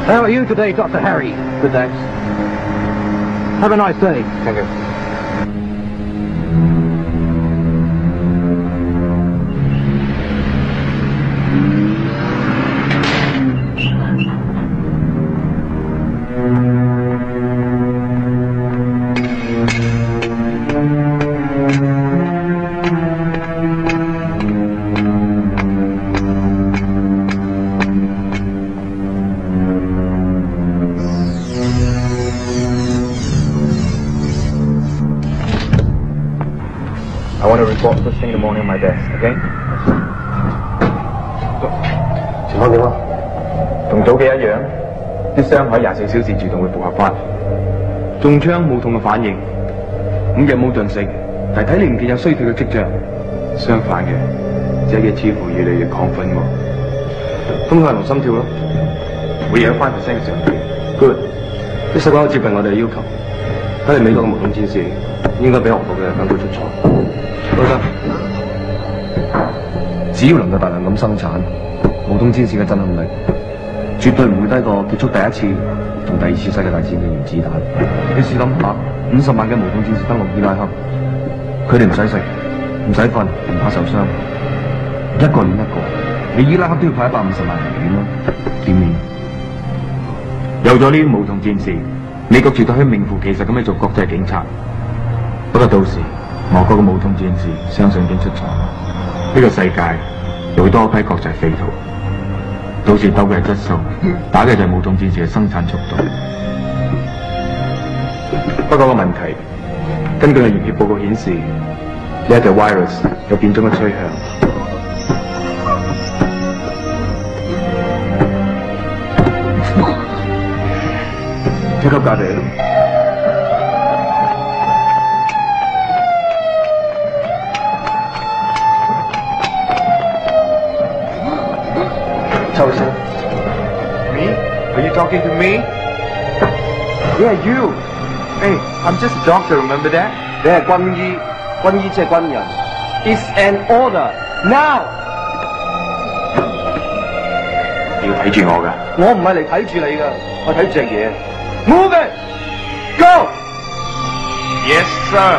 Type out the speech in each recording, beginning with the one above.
How are you today, Dr. Harry? Good, thanks. Have a nice day. Thank you. I want to report first thing in the morning on my desk, okay? 情況點啊？同早幾一樣，啲傷口24小時自動會復合翻。中槍冇痛嘅反應，5日冇進食，但睇嚟唔見有衰退嘅跡象。相反嘅，隻嘢似乎越嚟越亢奮喎。風向同心跳咯，每日有5%嘅上升。Good， 啲細胞接近我哋嘅要求。睇嚟美國嘅無痛戰士應該比韓國嘅更早出賽。老生，只要能夠大量咁生產，無痛戰士嘅震撼力絕對唔會低過結束第一次同第二次世界大戰嘅原子彈。你試諗下，50萬嘅無痛戰士登陸伊拉克，佢哋唔使食，唔使瞓，唔怕受傷，一個練一個，你伊拉克都要派150萬人練啦，點練？有咗呢啲無痛戰士，美國絕對可以名副其實咁去做國際警察。不過到時，俄國嘅無痛戰士相信已經出場啦。呢個世界又會多一批國際匪徒，到時鬥嘅係質素，打嘅就係無痛戰士嘅生產速度。不過個問題，根據研究報告顯示，呢一隻 virus 有變種嘅趨向。超級價值。Me? Are you talking to me? Yeah, you. Hey, I'm just a doctor, remember that? 你係軍醫，軍醫即係軍人。It's an order now。你要睇住我㗎。我唔係嚟睇住你㗎，我睇住隻嘢。Move it, go. Yes, sir.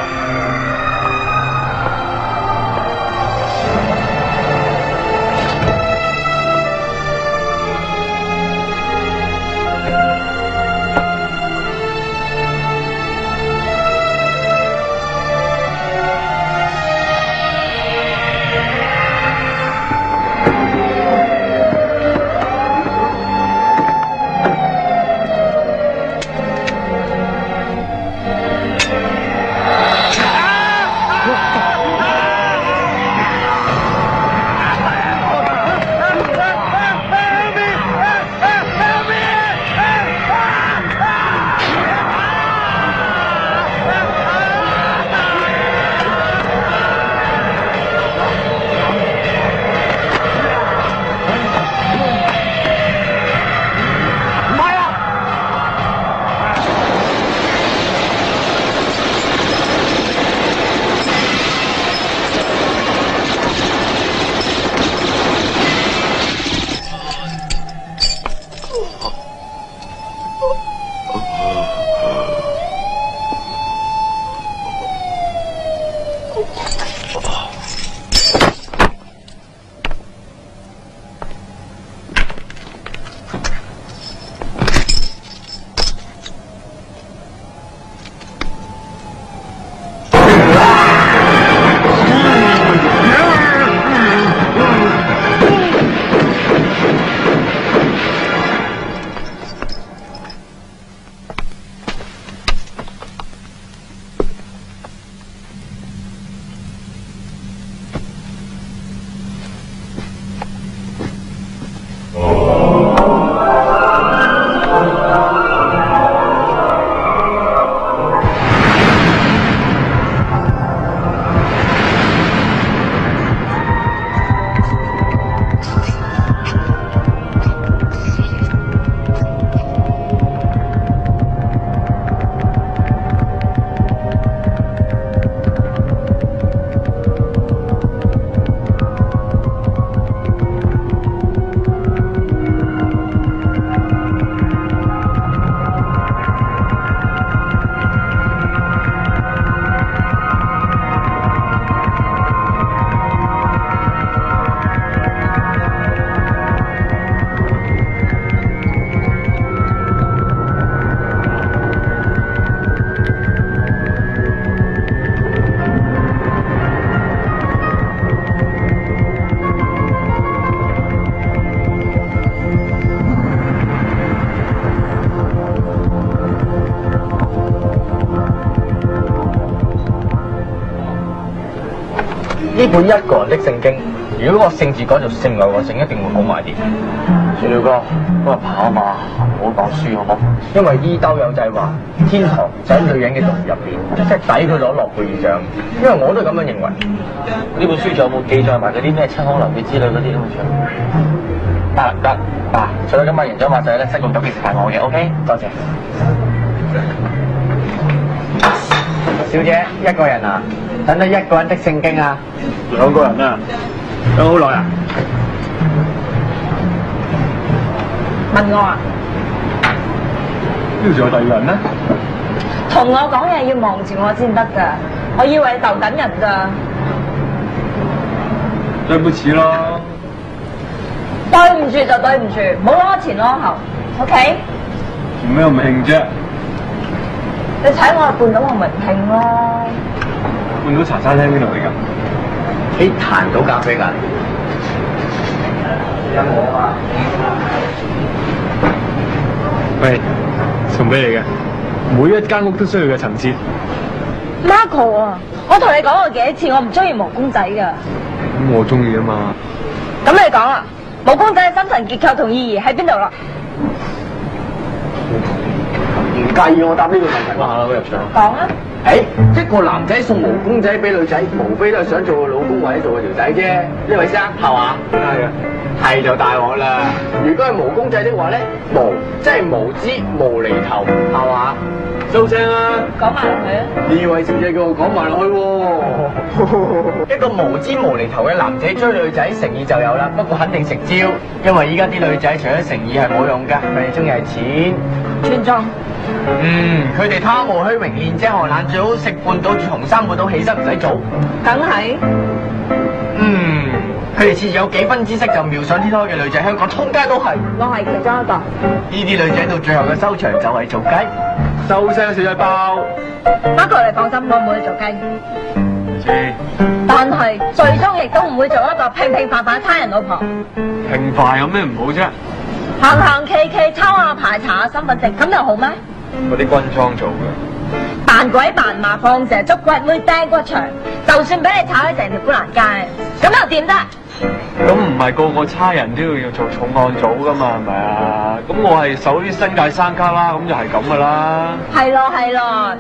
呢本一個人的聖經，如果個聖字改做聖外個聖，一定會好賣啲。小廖哥，今日跑啊嘛，唔好講書好冇？因為伊兜友仔話，天堂就喺女人嘅肉入邊，即係抵佢攞諾貝爾獎。因為我都咁樣認為。呢本書仲有冇記載埋嗰啲咩七孔流血之類嗰啲咁嘅獎？得，嗱，除咗今日贏咗馬仔咧，西貢特別食飯我嘅 ，OK， 多謝。小姐，一個人啊？等得一個人的聖經啊？2個人啊？等好耐啊？問我啊？呢度仲有第二個人咩？同我講嘢要望住我先得㗎，我以為你逗等人咋。對不起咯。對唔住就對唔住，唔好攞前攞後 ，OK？做咩咁興啫？你睇我係半島嘅名聘咯。半島茶餐廳邊度嚟㗎？喺壇島咖啡㗎。有冇啊？喂，送俾你嘅，每一間屋都需要嘅層次。Marco 啊，我同你講過幾多次，我唔中意毛公仔㗎。咁我中意啊嘛。咁你講啊，毛公仔嘅深層結構同意義喺邊度啦？唔介意我答呢個問題嘛？我入場。講啊！一個男仔送毛公仔俾女仔，無非都係想做個老公或者做個條仔啫。呢位先生係嘛？係啊。係就大鑊啦！如果係毛公仔的話咧，無即係無知無厘頭，係嘛？收聲啦！講埋落去啊！呢位小姐叫我講埋落去喎。一個無知無厘頭嘅男仔追女仔，誠意就有啦，不過肯定食蕉，因為依家啲女仔除咗誠意係冇用㗎，佢哋中意係錢。村莊。佢哋貪慕虛榮，練精學懶，最好食半島住紅衫半島，起身唔使做。梗係。佢哋似有幾分知識就妙想天開嘅女仔，香港通街都係。我係其中一個。呢啲女仔到最後嘅收場就係做雞。收聲小仔包。Marco，你放心，我唔會做雞。知。但係最終亦都唔會做一個平平凡凡嘅差人老婆。平凡有咩唔好啫？行行企企抄下牌查下身份證，咁又好咩？嗰啲軍裝做嘅。扮鬼扮馬放蛇捉骨妹釘骨牆，就算俾你炒起成條砵蘭街，咁又點得？咁唔係個個差人都要做重案組噶嘛，係咪啊？咁我係守啲新界山卡啦，咁就係咁噶啦。係咯，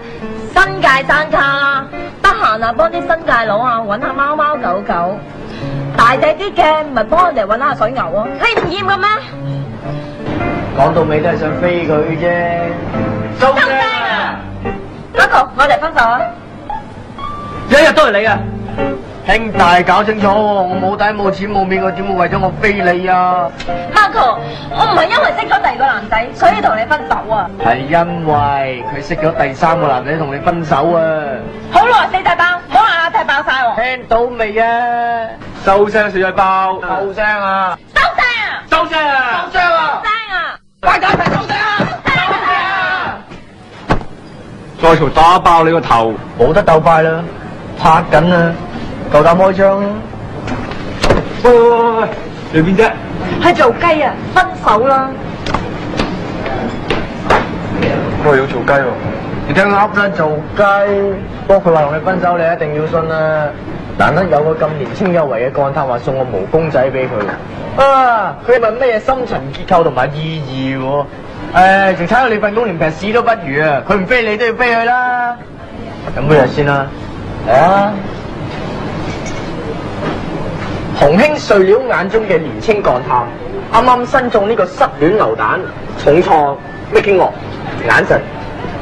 新界山卡啦，得閒啊幫啲新界佬啊揾下貓貓狗狗，大隻啲嘅咪幫人哋揾下水牛咯，你唔厭嘅咩？講到尾都係想飛佢啫。收聲啊！Marco，我哋分手啊！一日都係你啊！兄弟搞清楚喎，我冇底冇錢冇面，我點會為咗我飛你啊 ？Marco，我唔係因為識咗第二個男仔，所以同你分手啊！係因為佢識咗第3個男仔同你分手啊！好耐四大包，唔好下下踢爆晒喎！聽到未啊？收聲小仔包，收聲啊！收聲啊！收聲啊！收聲啊！收聲啊！快啲一齊收聲啊！收聲啊！再嘈打爆你個頭！冇得鬥快啦，拍緊啊！夠膽開槍啊！喂，去邊啫？係做雞啊！分手啦！我要做雞喎！你聽噏啦，做雞。不過佢話同你分手，你一定要信啊！難得有個咁年青有為嘅幹探話送個毛公仔俾佢。啊！佢問咩深層結構同埋意義喎？淨睇到你份工連劈屎都不如啊！佢唔飛你都要飛佢啦！飲杯嘢先啦，嚟啊！洪興碎料眼中嘅年青幹探，啱啱身中呢個失戀流彈，重創 making of 眼神，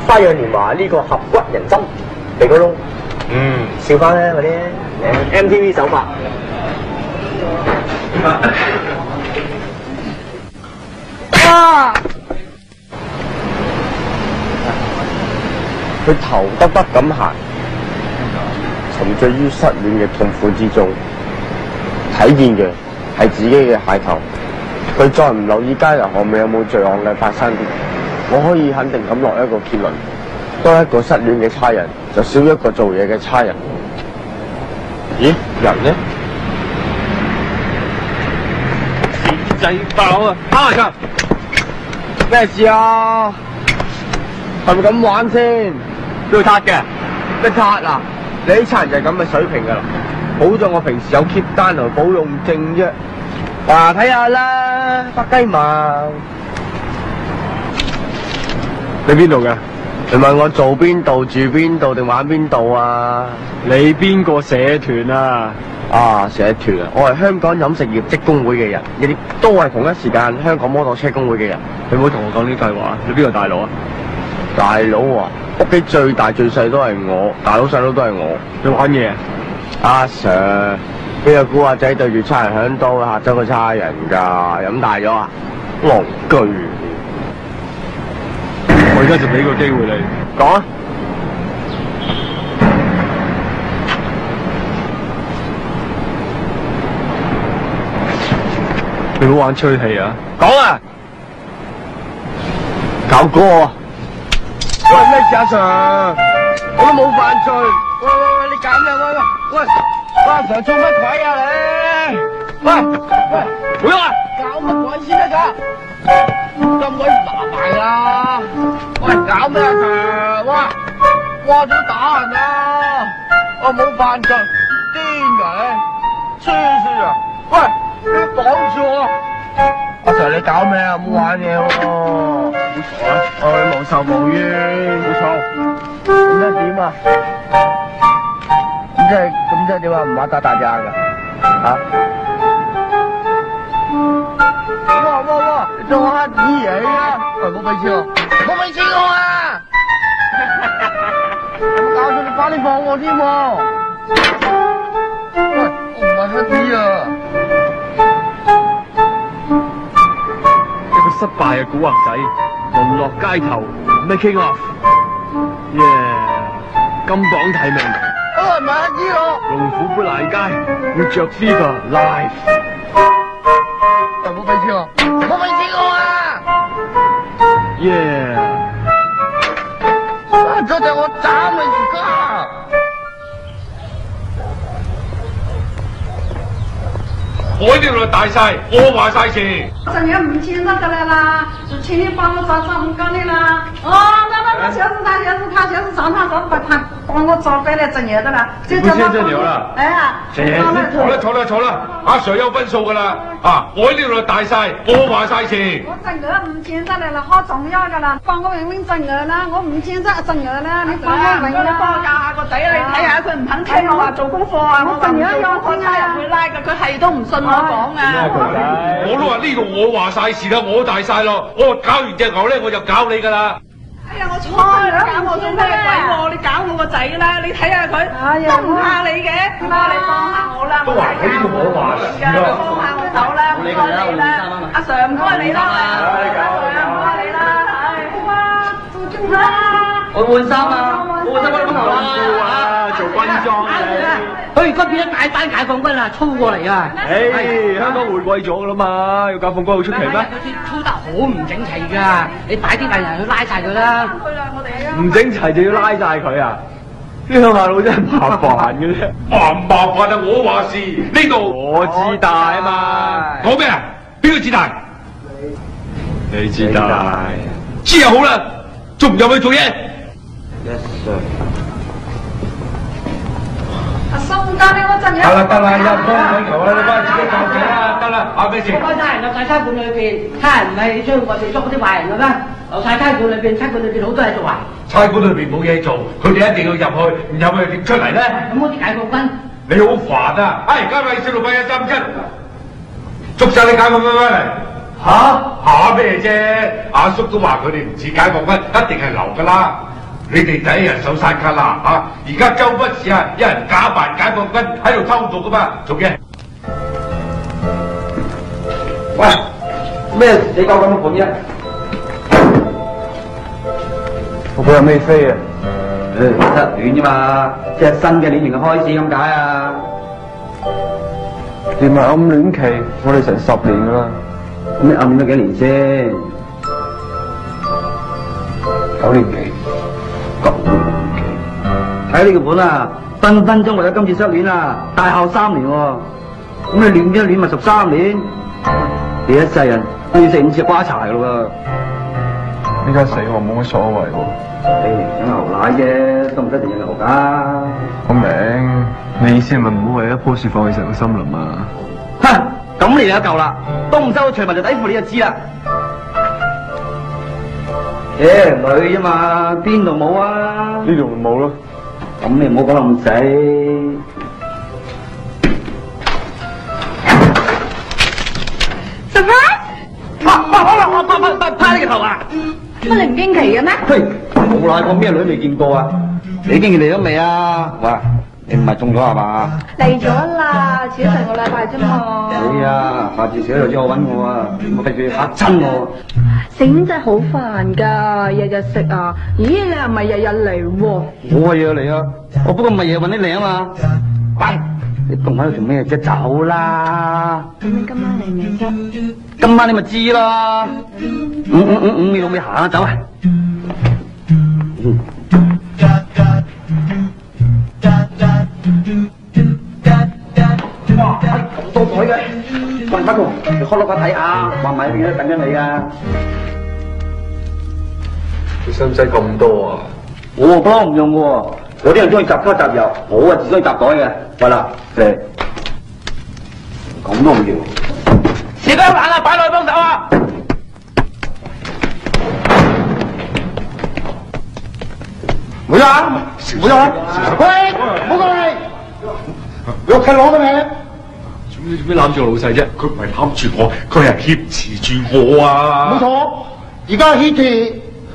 花樣年華呢個合骨人心，鼻哥窿，笑翻咧嗰啲 MTV 手法。啊！佢頭耷耷咁行，沉醉於失戀嘅痛苦之中，睇見嘅係自己嘅駭頭。佢再唔留意街頭巷尾有冇罪案嘅發生，我可以肯定咁落一個結論：多一個失戀嘅差人，就少一個做嘢嘅差人。咦？人呢？死仔爆啊！趴下！咩事啊？係咪咁玩先？都要撻嘅。咩撻啊？你啲差人就係咁嘅水平噶啦。好在我平時有 keep 單同保用證啫。嗱，睇下啦，白雞毛。你邊度嘅？你問我做邊度、住邊度定玩邊度啊？你邊個社團啊？啊，社團啊！我係香港飲食業職工會嘅人，亦都係同一時間香港摩托車工會嘅人。你唔好同我講呢句話，你邊個大佬啊？大佬啊，屋企最大最細都係我，大佬細佬都係我。你玩嘢啊？阿 Sir， 邊個古惑仔對住差人響刀嚇咗個差人㗎？飲大咗啊？戇居！我而家就俾個機會你講啊！你唔好玩吹氣啊！講啊！搞哥啊！喂，咩事阿 Sir？ 我都冇犯罪。喂，你搞咩？喂，阿 Sir 做乜鬼啊你？喂，唔好啊！搞乜鬼先得㗎？咁鬼麻煩啊！喂，搞咩阿 Sir？ 哇，做乜打人啊？我冇犯罪，癲㗎你？黐線啊！喂，你綁住我！阿 Sir 你搞咩啊？唔好玩嘢喎！好嘈啊！我無仇無怨，好嘈。咁即係點啊？咁即係點啊？唔玩打架㗎？嚇！哇！你做我乞兒嚟啊！喂，冇俾錢我，冇俾錢我啊！有冇搞錯？你快啲放我添喎！喂，我唔係乞兒啊！一個失敗嘅古惑仔，淪落街頭 ，making off， 金榜題名，唔係乞兒我！龍虎砵蘭街，活着 fever live。喂，冇俾錢我，冇俾錢我啊！嗰隻我斬你而家！我呢度大晒，我話晒事。这年5000那得来啦，就请你帮我找找不够的啦。哦，那就是他，就是上他找把他帮我找回来这年的了。5000真牛啦！哎呀，坐啦，阿 Sir 有分數噶啦。啊，我呢度大晒，我話晒事。我挣额5000得来了，好重要噶啦，幫我問問挣額啦，我5000挣額啦，你幫我問啦。幫我教下個仔，你睇下佢唔肯聽我話做功課啊！我挣額有我差人會拉㗎，佢係都唔信我講啊！我都話呢度我話晒事啦，我大晒咯，我搞完隻牛咧我就搞你噶啦。哎呀，我錯啦！搞我做咩鬼喎？你搞我個仔啦！你睇下佢都唔怕你嘅，你幫下我啦！都話呢度我話事咯，幫下我手啦，唔該你啦，阿 Sir 唔該你啦，唔該你啦，做中啦！我換衫啊！我換衫軍頭啦！做軍裝佢而家變咗大班解放軍啦，操過嚟啊！香港回歸咗噶啦嘛，要解放軍好出奇咩？有啲操得好唔整齊㗎，你擺啲藝人去拉晒佢啦！唔整齊就要拉晒佢啊！啲鄉下佬真係麻煩嘅啫。麻煩啊！我話事，呢度我知大啊嘛。講咩啊？邊個知大？你知大。知又好啦，仲唔入去做嘢？ Yes sir。阿叔唔該你，我陣得啦，入多兩球啦，你翻自己搞掂啦，得啦，阿咩事？開差人入晒差館裏邊，差人唔係將我哋捉嗰啲壞人嘅咩？留晒差館裏邊，差館裏邊好多嘢做啊！差館裏邊冇嘢做，佢哋一定要入去，唔入去點出嚟咧？咁嗰啲解放軍，你好煩啊！加埋小路費137，捉晒你解放軍翻嚟。嚇咩啫？阿叔都話佢哋唔似解放軍，一定係流噶啦。你哋第一日上山卡啦嚇，而家周不時啊，有人假扮解放軍喺度偷渡噶嘛，做嘢。喂，咩你搞咁嘅款啫？我佢有咩飛啊？失戀啫嘛，即係新嘅戀情嘅開始咁解啊！連埋暗戀期，我哋成10年噶啦。咁你暗戀咗幾年先？9年幾？9年幾？睇呢個本啊，分分鐘為咗今次失戀啊，大校3年喎。咁你戀一戀咪13年？你一世人都要食5次瓜柴噶咯喎！依家死我冇乜所謂喎。飲牛奶啫，都唔得定飲牛㗎。我明，你意思係咪唔好為一棵樹放棄成個森林啊？哼，咁你就夠啦，都唔收除埋條底褲你就知啦。女啫嘛，邊度冇啊？呢度冇咯。咁你唔好講咁死。拍你個頭啊！乜你唔驚奇嘅咩？嘿，冇賴過咩女未見過啊？你驚奇嚟咗未啊？喂，你唔係中咗係嘛？嚟咗啦，遲咗成個禮拜啫嘛。你啊，下次寫到之後揾我啊，我費事嚇親我。醒真係好煩㗎，日日食啊！咦，你係咪日日嚟喎？我係日日嚟啊，我不過唔係日日揾你嚟啊嘛。喂，你仲喺度做咩啫？走啦！咁你今晚嚟唔嚟啫？今晚你咪知啦。你老味行啊，走啊！哇，咁多袋嘅，喂，不過你開攞架睇下，話埋邊都等緊你啊！你使唔使咁多啊？我多唔用喎，有啲人中意雜卡雜油，我啊只中意雜袋嘅。喂啦，嚟，咁都唔要。你都有懶啊，擺落去幫手啊！冇啊，冇啊！喂，唔好過嚟！你屋企攞咗未？你做咩攬住我老細啫？佢唔係攬住我，佢係挾持住我啊！冇錯，而家挾持。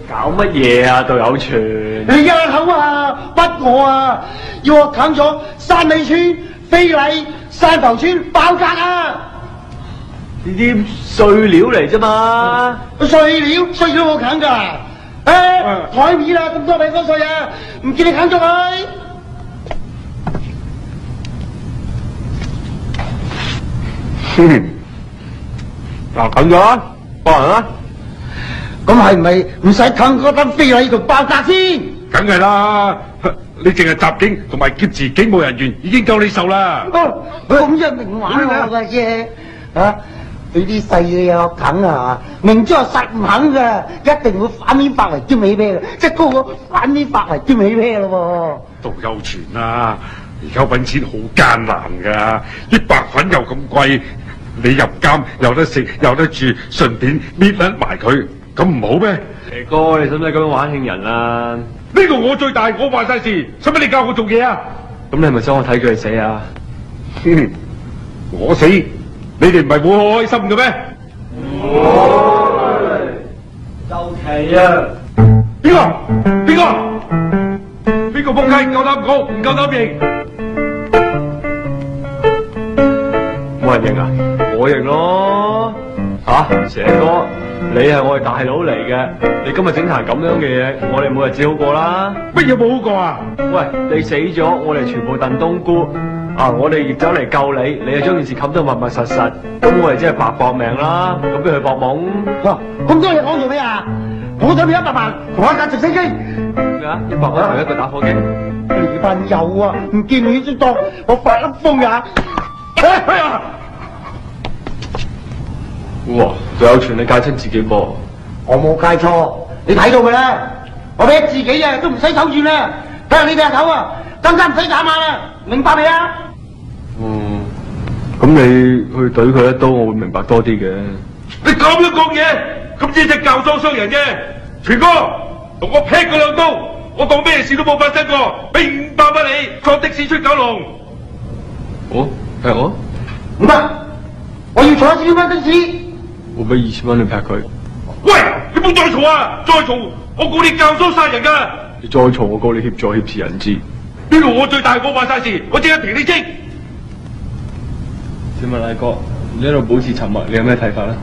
搞乜嘢啊？杜有全，你一口啊，屈我啊，要我啃咗山尾村、非禮、山頭村爆格啊！呢啲碎料嚟啫嘛！碎料我啃㗎。台面啦，咁多米方碎啊，唔見你啃咗佢。嗱，啃咗啦，幫人啦。咁係咪唔使啃嗰單非禮同爆格先？梗係啦，你淨係襲警同埋劫持警務人員已經夠你受啦。咁即係明玩我嘅啫，啊！你啲細嘢有啃啊，明知我實唔肯嘅，一定會反面發圍兼起啤嘅，即係高過反面發圍兼起啤咯杜有全啊，而家揾錢好艱難噶，啲白粉又咁貴，你入監有得食有得住，順便搣甩埋佢，咁唔好咩？肥哥，你使唔使咁樣玩興人啊？呢個我最大，我話晒事，使乜你教我做嘢啊？咁你係咪想我睇佢死啊？我死，你哋唔係會好開心嘅咩？周琦啊！邊個仆街夠膽講，唔夠膽認？冇人認啊？我認咯。蛇哥，你係我哋大佬嚟嘅，你今日整壇咁樣嘅嘢，我哋每日只好過啦。乜嘢冇好過啊？喂，你死咗，我哋全部燉冬菇。我哋亦走嚟救你，你又將件事冚到密密實實，咁我哋真係白搏命啦，咁不如去搏懵。哇，咁多嘢講做咩啊？我想俾100萬同我一架直升機。咩啊？100萬同一個打火機？你班友啊，唔見你先當我發粒瘋呀！哇，杜有全你戒親自己噃？我冇戒錯，你睇到嘅啦，我俾自己啊都唔使手軟啦，睇下你哋阿頭啊，更加唔使眨眼啦，明白未啊？咁你去懟佢一刀，我會明白多啲嘅。你咁樣講嘢，咁呢隻教唆傷人嘅，全哥同我劈佢2刀，我當咩事都冇發生過，俾500蚊你坐的士出九龍。劈我？唔得，我要坐1000蚊的士。我俾2000蚊你劈佢。喂，你唔好再嘈啊！再嘈，我告你教唆殺人㗎！你再嘈，我告你協助挾持人質。呢度我最大，我話晒事，我即刻停你職。點啊，大哥，你喺度保持沉默，你有咩睇法咧？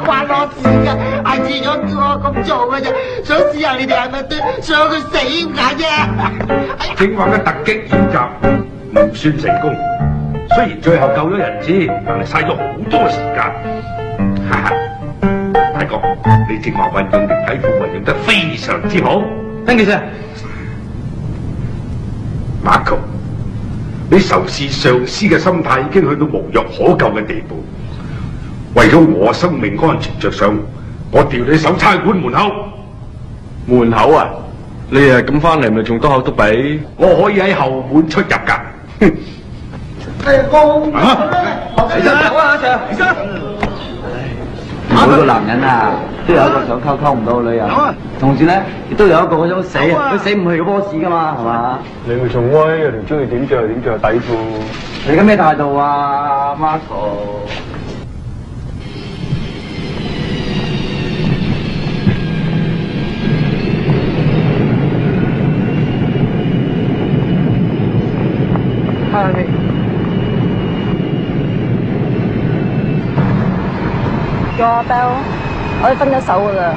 關我事㗎，係遲咗叫我咁做嘅啫，想試下你哋係咪都想佢死咁解啫？正話嘅突擊演習唔算成功，雖然最後救咗人質，但係嘥咗好多時間。大哥，覺你正話運用靈體符運用得非常之好。Thank you sir。Marco， 你仇視上司嘅心態已經去到無藥可救嘅地步。為咗我生命安全着想，我調你守差館門口。門口啊？你日咁翻嚟咪仲多口篤鼻？我可以喺後門出入㗎。起身走啊 Sir！ 起身！每個男人啊，都有一個想溝唔到嘅女人，同時咧亦都有一個嗰種死佢死唔去嘅 boss 㗎嘛，係嘛？你咪仲威，有條中意點着底褲。你而家咩態度啊 ，Marco？叫阿 Bell， 我哋分咗手噶啦。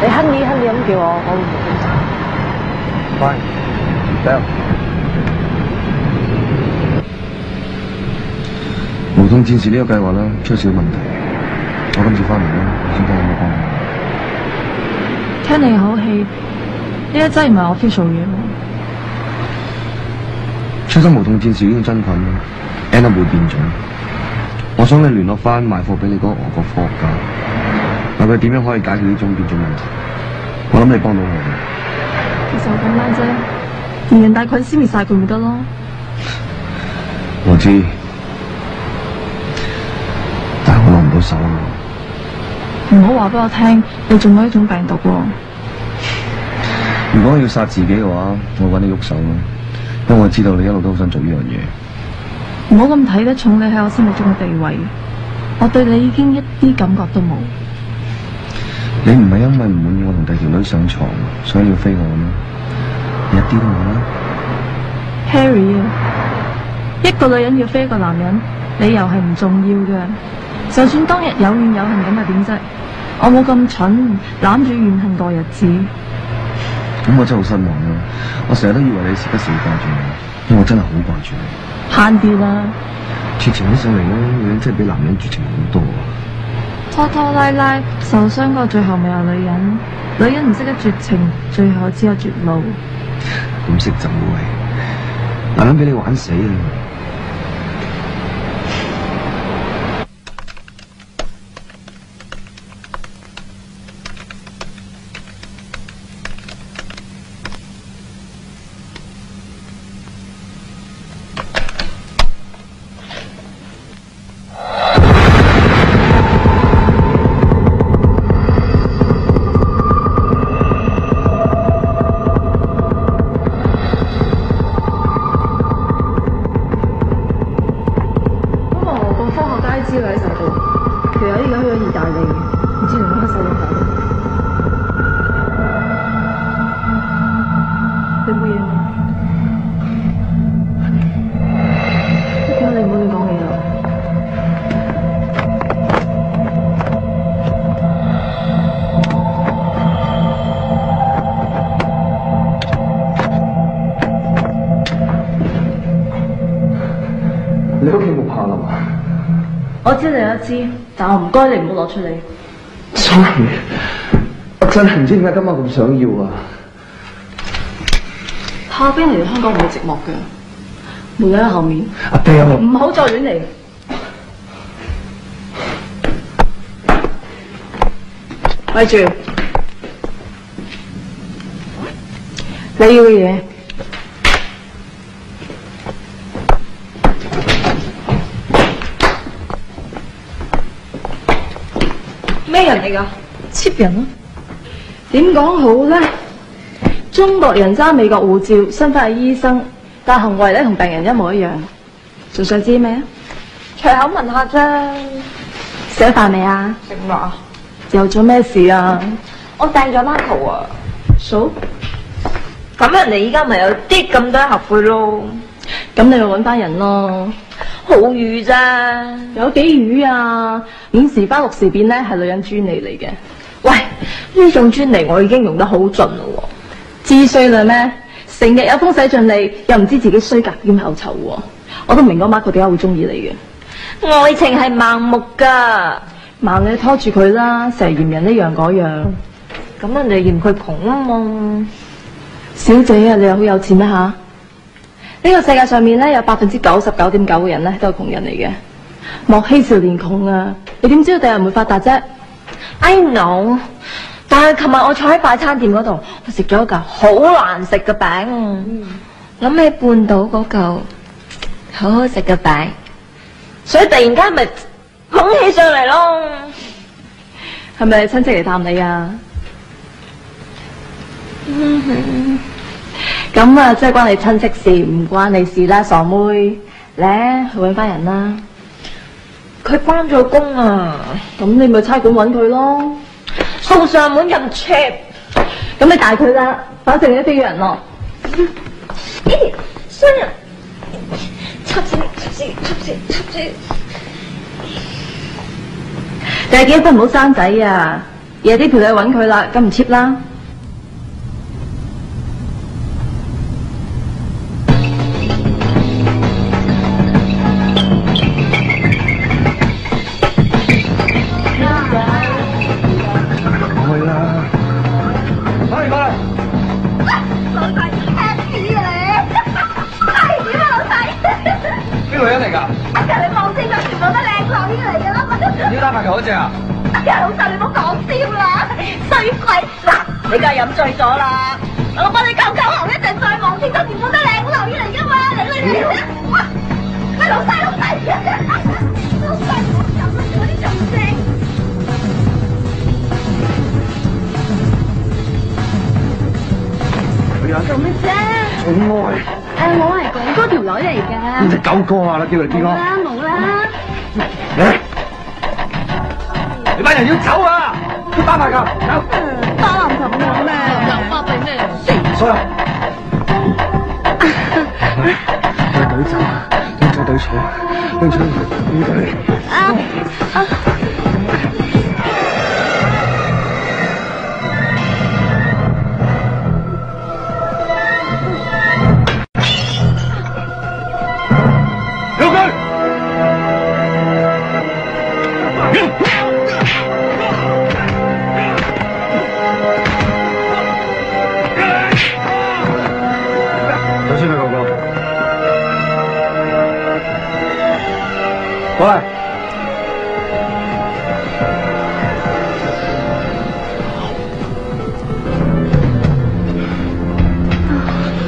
你Honey咁叫我會唔會乖 ，Bell。無痛戰士呢個計劃咧出少少問題，我今次翻嚟咧，先睇有冇幫我。聽你口氣，呢一劑唔係我 official 嘢喎。出身無痛戰士呢種真菌 ，end up 會變種。我想你聯絡翻賣貨俾你嗰個俄國科學家，問佢點樣可以解決呢種變種問題。我諗你幫到我嘅。其實好簡單啫，連人帶菌消滅晒佢咪得咯。我知，但係我落唔到手啊。唔好話俾我聽，你中咗一種病毒喎。如果我要殺自己嘅話，我揾你喐手咯，因為我知道你一路都好想做呢樣嘢。唔好咁睇得重你喺我心目中嘅地位，我對你已經一啲感覺都冇。你唔係因為唔滿意我同第二條女上床，所以要飛我咩？一啲都冇啦。Harry 啊，一個女人要飛一個男人，理由係唔重要嘅。就算當日有怨有恨咁又點啫？我冇咁蠢，攬住怨恨過日子。咁我真係好失望啊！我成日都以為你時不時會掛住我，因為我真係好掛住你。慳啲啦！絕情起上嚟咧，女人真係比男人絕情好多啊！拖拖拉拉，受傷過最後咪有女人。女人唔識得絕情，最後只有絕路。咁識就會，男人俾你玩死啊！我知你都知，但我唔該你唔好攞出嚟。Sorry， 我真係唔知點解今晚咁想要啊！炮兵嚟香港唔會寂寞嘅，門喺後面。阿 Bell， 唔好再亂嚟。咪住，你要嘅嘢。咩人嚟㗎？cheap 人咯。點講好咧？中國人揸美國護照，身份係醫生，但行為咧同病人一模一樣。仲想知咩啊？隨口問下啫。食咗飯未啊？食啦。又做咩事啊？我訂咗 Marco 啊。數？咁人哋依家咪有啲咁多合悔咯。咁你咪揾翻人咯。好魚咋？有幾魚啊？5時花6時變咧係女人專利嚟嘅。喂，呢種專利我已經用得好盡咯。知衰啦咩？成日有風使盡利，又唔知自己衰格兼口臭喎。我都唔明嗰 Marco 點解會中意你嘅。愛情係盲目噶，盲你拖住佢啦，成日嫌人呢樣嗰樣。咁人哋嫌佢窮啊嘛。小姐啊，你又好有錢咩吓？呢個世界上面咧有99.9%嘅人咧都係窮人嚟嘅。莫欺少年窮啊！你點知道第日唔會發達啫 I know， 但係琴日我坐喺快餐店嗰度，我食咗一嚿好難食嘅餅，諗起半島嗰嚿好好食嘅餅，所以突然間咪捧起上嚟咯。係咪親戚嚟探你啊？咁啊，即係關你親戚事，唔關你事啦，傻妹。嚟去搵翻人啦。佢返咗工啊，咁你咪差館搵佢咯。送上門咁 cheap， 咁你帶佢啦，反正你都飛咗人咯。咦，衰人！插住！第日結婚唔好生仔啊！夜啲條女搵佢啦，咁唔 cheap 啦。女人嚟㗎？哎呀，你望清楚，全部都靚女嚟㗎啦！要打排球嗰隻啊？哎呀，老細你唔好講笑啦，衰鬼！嗱，你梗係飲醉咗啦！我幫你救後一陣再望清楚，全部都靚女嚟㗎嘛！嚟！哇！喂，老細，老細，我飲咗嗰啲咁正。做咩啫？寵愛。我係廣哥條女嚟㗎。你隻狗哥啊！你叫嚟見我。冇啦。你班人要走啊！要打排球，走。打籃球冇咩？又發俾咩？所有。對隊走，對坐隊坐，對坐對隊。喂，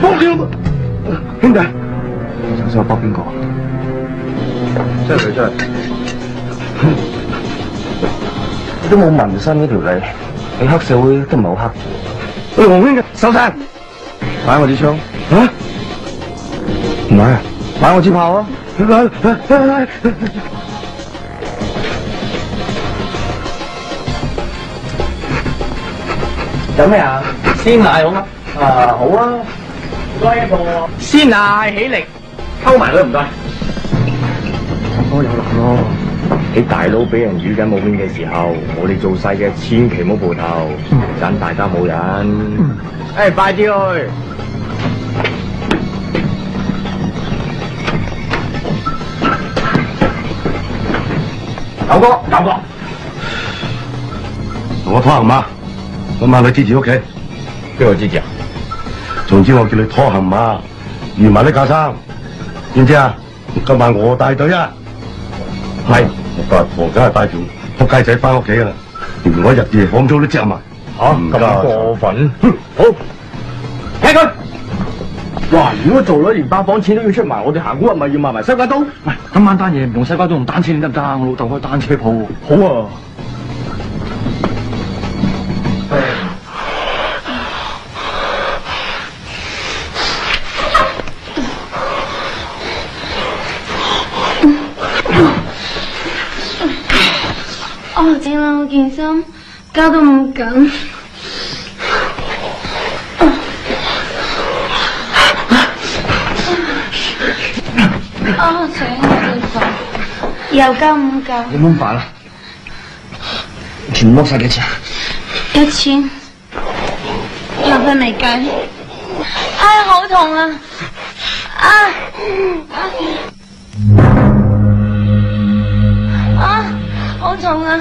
幫佢兄弟，首先我幫邊個？出嚟出嚟，你都冇紋身呢條脷，你黑社會都唔係好黑。喂，黃兄嘅收聲，買我支槍啊？唔買啊？買我支炮啊！有咩啊？鮮奶好嗎？好啊，該一個鮮奶起力，溝埋佢唔該。多有力咯！喺大佬俾人魚緊冇面嘅時候，我哋做細嘅千祈唔好蒲頭，盞大家冇癮。快啲去！九哥，同我拖行馬，今晚去支持屋企。邊個支持啊？總之我叫你拖行馬，預埋啲架生，知唔知啊？今晚我帶隊啊！係，我阿婆梗係帶條仆街仔翻屋企噶啦，連我日夜房租都執埋。咁過分！好，踢佢！哇！如果做女連包房錢都要出埋，我哋行古係咪要賣埋西瓜刀？喂，今晚單嘢唔用西瓜刀，用單車得唔得啊？我老豆開單車鋪。好啊！正啦，我件衫加到咁緊。請我哋又加5嚿。你冇煩啦，全部剝晒幾錢？1000。郵費未計。好痛啊！好痛痛啊！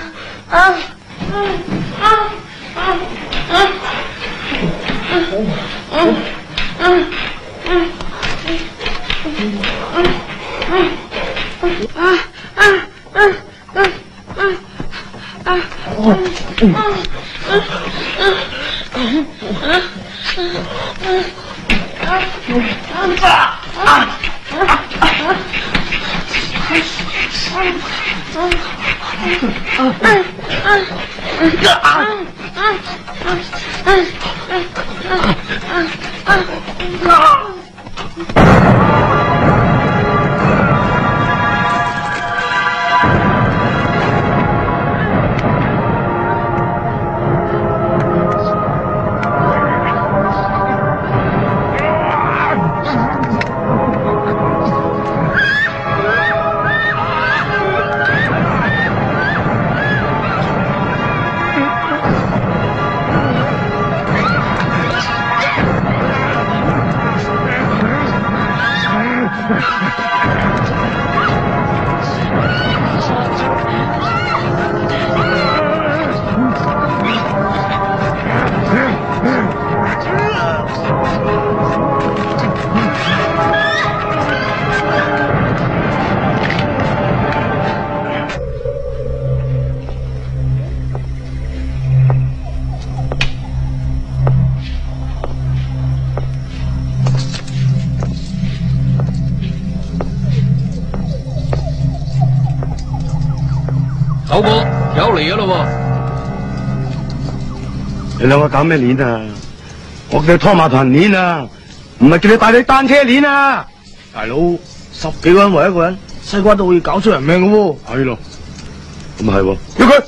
九哥有嚟咗咯喎！你兩個搞咩鏈啊？我叫你拖馬團鏈啊，唔係叫你帶你單車鏈啊！大佬，10幾個人為一個人，西瓜都可以搞出人命嘅喎。係咯，咁係喎，要佢。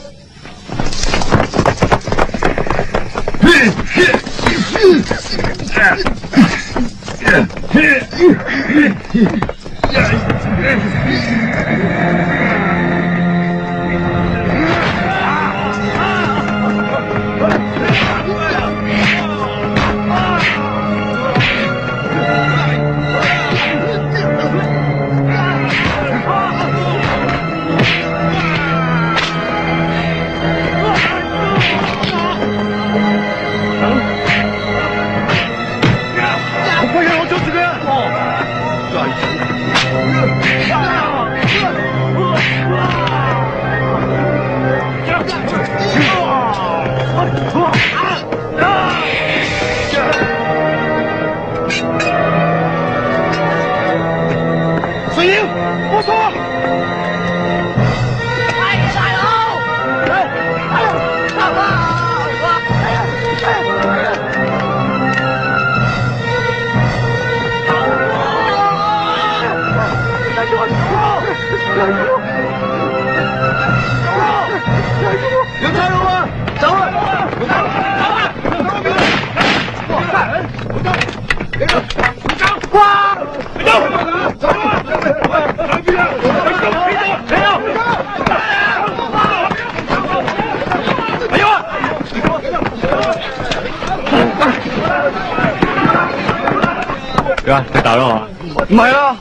係大佬啊？唔係啊，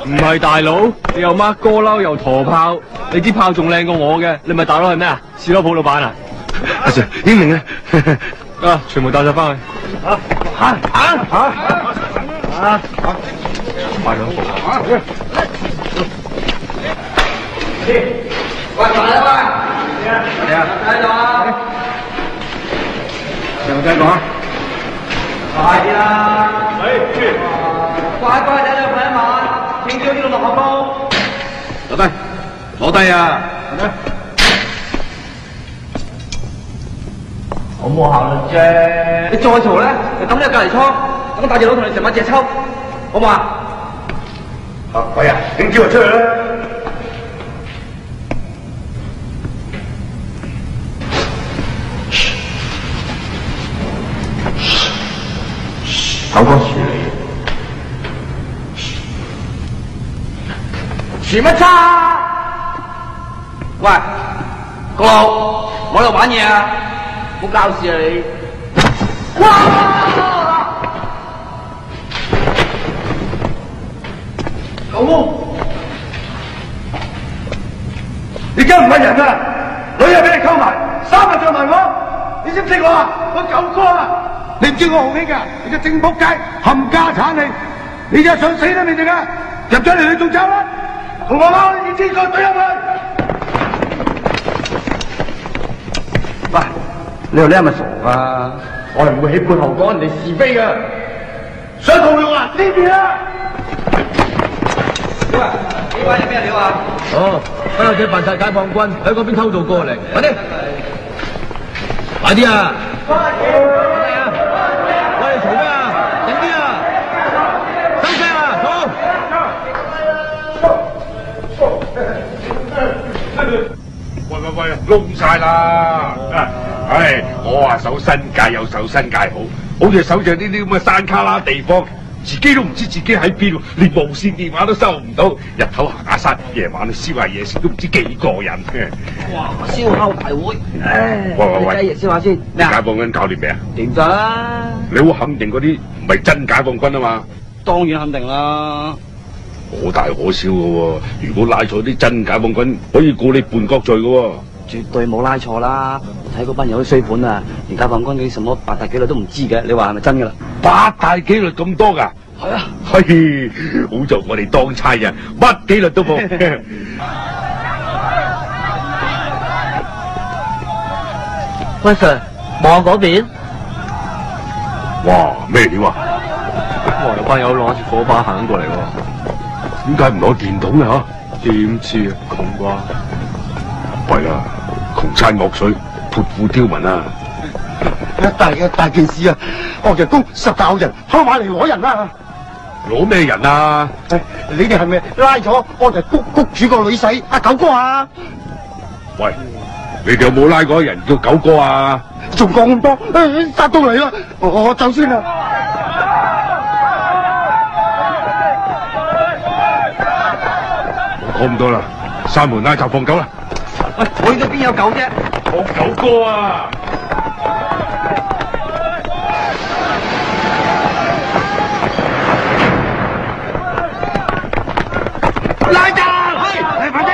唔係大佬，你又孖哥褸又陀炮，你啲炮仲靚過我嘅，你咪大佬係咩啊？士多鋪老闆啊？阿 Sir 英明啊！啊，全部帶晒翻去。大佬。喂，大佬啊！係啊，喺度啊！有冇聽講啊？快啲啦！乖乖仔就瞓一晚，聽朝呢度落學工。坐低，坐低啊！坐低。好冇效率啫！你再嘈咧，就抌你隔離倉，等我大隻佬同你成晚隻抽，好嘛？啊，鬼啊！聽朝就出去啦！九哥處理。處乜叉？喂，個佬，我喺度玩嘢啊！冇搞事啊你！哇！狗毛，你真唔係人啊！女又俾你溝埋，3日再埋我，你識唔識我啊？我9哥啊！你唔知我豪興㗎，你個正仆街，冚家產你真係想死都未定啊！入咗嚟你仲走啦，同我貓你知個懟入去。喂，你話你係咪傻啊？我係唔會喺背後講人哋是非㗎。想同用啊？呢邊啊！喂，呢位有咩料啊？哦，班友仔扮晒解放軍喺嗰邊偷渡過嚟，快啲！快啲啊！快啲啊！喂，嘈咩啊？靜啲啊！收聲啊！好！喂，窿晒啦！唉，我話守新界有守新界好似守住呢啲咁嘅山卡拉地方，自己都唔知自己喺邊，連無線電話都收唔到。日頭行下山，夜晚去燒下嘢食，都唔知幾過癮。哇！燒烤大會，喂，雞翼燒下先。咩啊？解放軍搞掂未啊？掂晒啦！你好肯定嗰啲唔係真解放軍啊嘛？當然肯定啦。可大可小嘅喎，如果拉錯啲真解放軍，可以告你叛國罪嘅喎。絕對冇拉錯啦！睇嗰班友啲衰盤啊，連解放軍嗰啲什麼八大紀律都唔知嘅，你話係咪真㗎啦？八大紀律咁多㗎？係啊！嘿，好在我哋當差人，乜紀律都冇。喂 Sir， 望嗰邊。哇！咩料啊？哇！有班友攞住火把行過嚟喎。點解唔攞電筒嘅嚇？點知啊？窮啩？弊啦，窮山惡水，潑婦刁民啊！大件事啊！岳陽公10大惡人開馬嚟攞人啦！攞咩人啊？你哋係咪拉咗岳陽谷主個女婿阿九哥啊？喂，你哋有冇拉過人叫九哥啊？仲講咁多，殺到嚟啦！我走先啦。講咁多啦，閂門拉閘放狗啦！喂，我呢度邊有狗啫？我九哥啊！拉閘！係，快啲！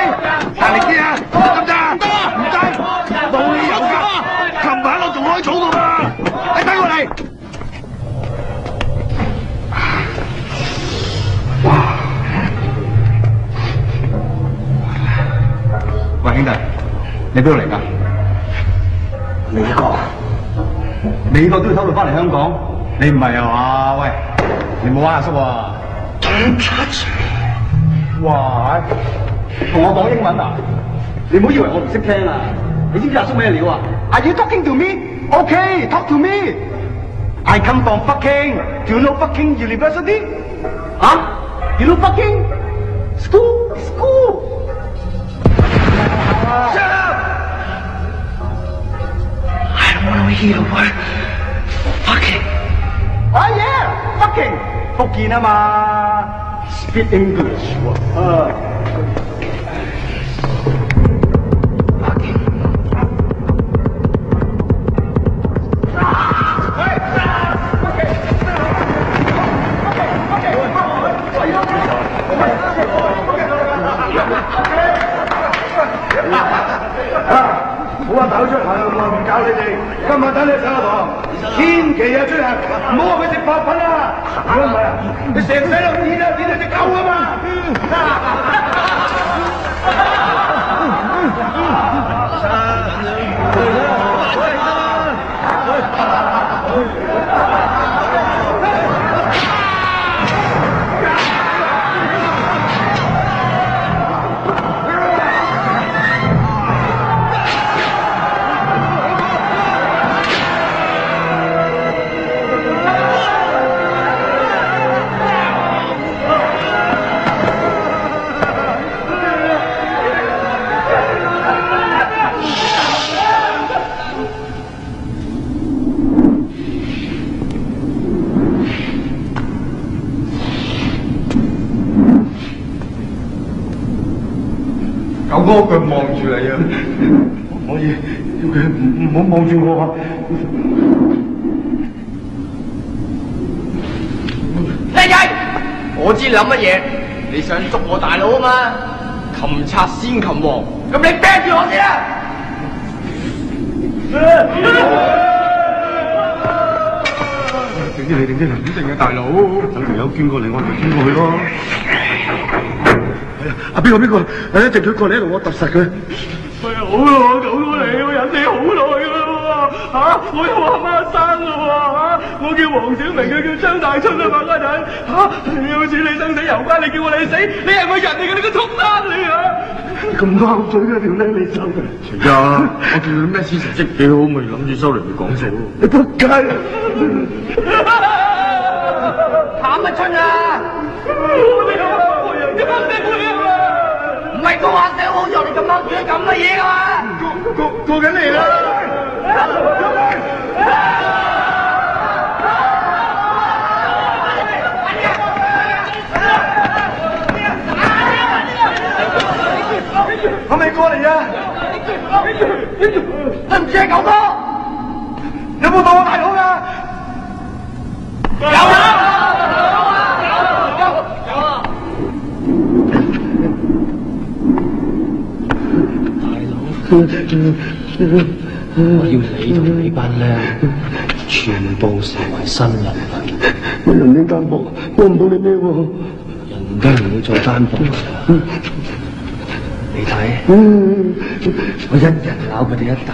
大力啲啊！得唔得？唔得！冇理由㗎！琴晚我仲開草㗎嘛！你睇過嚟！喂，兄弟，你邊度嚟㗎？美國都要偷渡翻嚟香港？你唔係啊嘛？喂，你冇玩阿叔啊 ？Don't touch me！ 哇！同我講英文啊？你唔好以為我唔識聽啊！你知唔知阿叔咩料啊 ？Are you talking to me? Okay, talk to me. I come from fucking. Do you know fucking university? 啊 ？You know fucking school? Shut up! I don't want to hear the word fucking. Ah yeah, fucking. 福建啊嘛 ，speak English 喎。好啊，走出行我唔搞你哋，今晚等你上堂，千祈啊出行，唔好話佢食白粉啊！如果唔係啊，你成世都剪到隻狗啊嘛！九哥佢望住你啊！可以叫佢唔好望住我啊！靚仔，我知你諗乜嘢，你想捉我大佬啊嘛？擒賊先擒王，咁你啤住我先啦！定啲嚟，定啲嚟，肯定嘅大佬。等條友捐過嚟，我咪捐過去咯。係啊，阿邊個？一隻佢過嚟喺度，我揼實佢。哎呀，好耐我走咗嚟，我忍你好耐噶啦喎，我有阿媽生噶喎，我叫黃小明，佢叫張大春啊，馬家仔，要處理生死攸關，你叫我你死，你係咪人嚟嘅？你個畜生你啊！咁啱嘴嘅條僆你收嘅？徐家，我見到啲咩事成績幾好，咪諗住收嚟佢講數咯。你仆街啊！喊乜春啊？唔係講話寫好咗，你咁啱做咁嘅嘢㗎嘛？過緊嚟啦！我未過嚟啊！對唔住啊，九哥，有冇當我大佬㗎？有啦！我要你同你班僆全部成為新人類。人丁單薄，幫唔到你咩喎？人家唔會再單薄㗎啦。你睇，我一人咬佢哋一啖，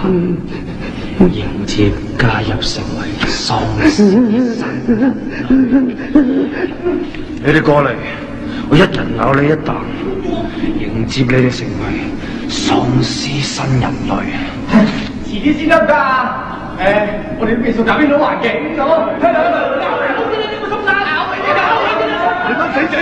迎接加入成為喪屍新人類。你哋過嚟，我一人咬你一啖，迎接你哋成為喪屍新人類。遲啲先得㗎。我哋啲技術搞邊到環境咗？好似你呢個畜生咬你㗎！你班死仔！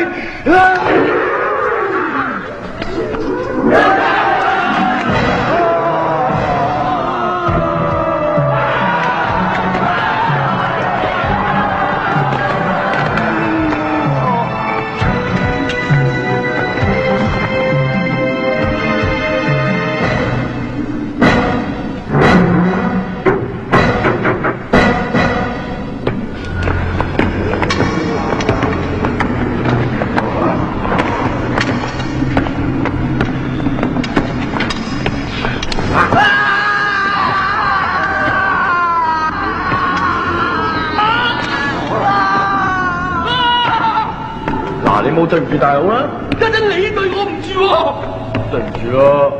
你冇對唔住大佬啦，家陣你對我唔住喎，對唔住咯。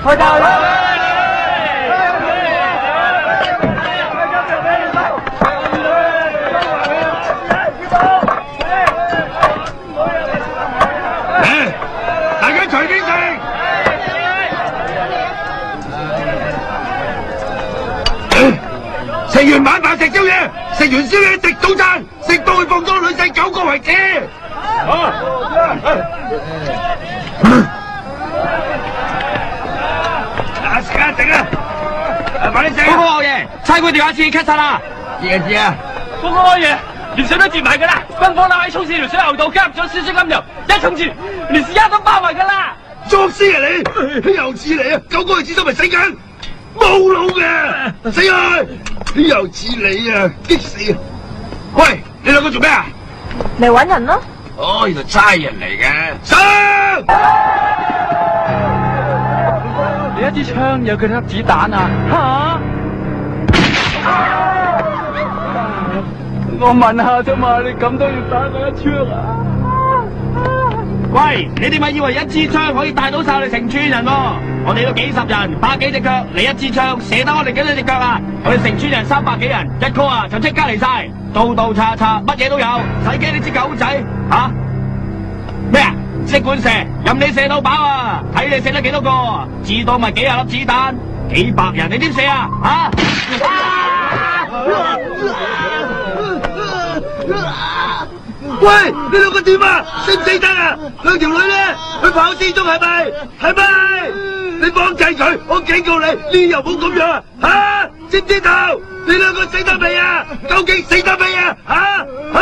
開大啦！大家隨便食。食完晚飯食宵夜，食完宵夜食早餐，食到去放咗女仔9個為止。食啊食啊！快啲食！報告老爺，差館電話線 cut 晒啦。知啊。報告老爺，連水都截埋㗎啦，軍方拉喺沖線條水喉道加入咗少少甘油，一沖住連屎都包埋㗎啦。作屍啊你！又似你啊！9個月之心咪死緊，冇腦嘅，死佢！又似你啊，激死啊！喂，你兩個做咩啊？嚟搵人咯。哦，原來差人嚟嘅。上！你一支槍有幾多粒子彈啊？嚇！我問下啫嘛，你咁都要打我一槍啊？喂，你哋咪以為一支槍可以帶到晒我哋成村人喎？我哋都幾十人，100幾隻腳，你一支槍射得我哋幾多隻腳啊？我哋成村人300幾人，一 call 啊就即刻嚟晒，刀刀叉叉乜嘢都有，使驚你隻狗仔嚇？咩啊？即管射，任你射到飽啊！睇你射得幾多個？至多咪幾廿粒子彈，幾百人你點射啊？嚇！喂，你兩個點啊？死唔死得啊？兩條女咧，佢跑失蹤係咪？係咪？你幫制佢，我警告你，呢又冇咁樣啊！嚇，知唔知道？你兩個死得未啊？究竟死得未啊？嚇嚇！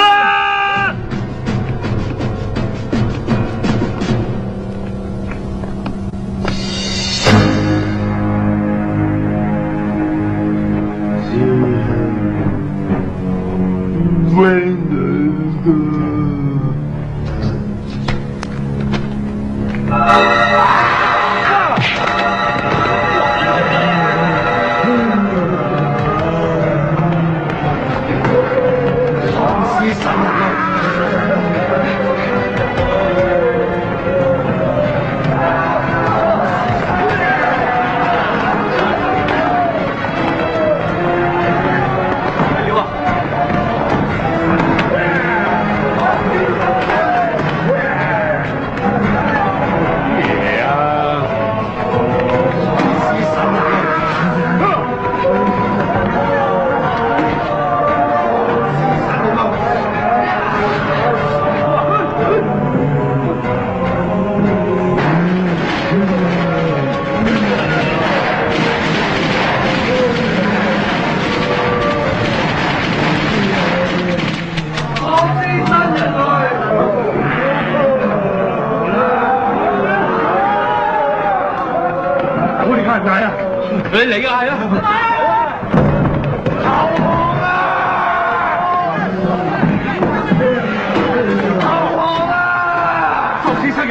你嚟嘅係啦。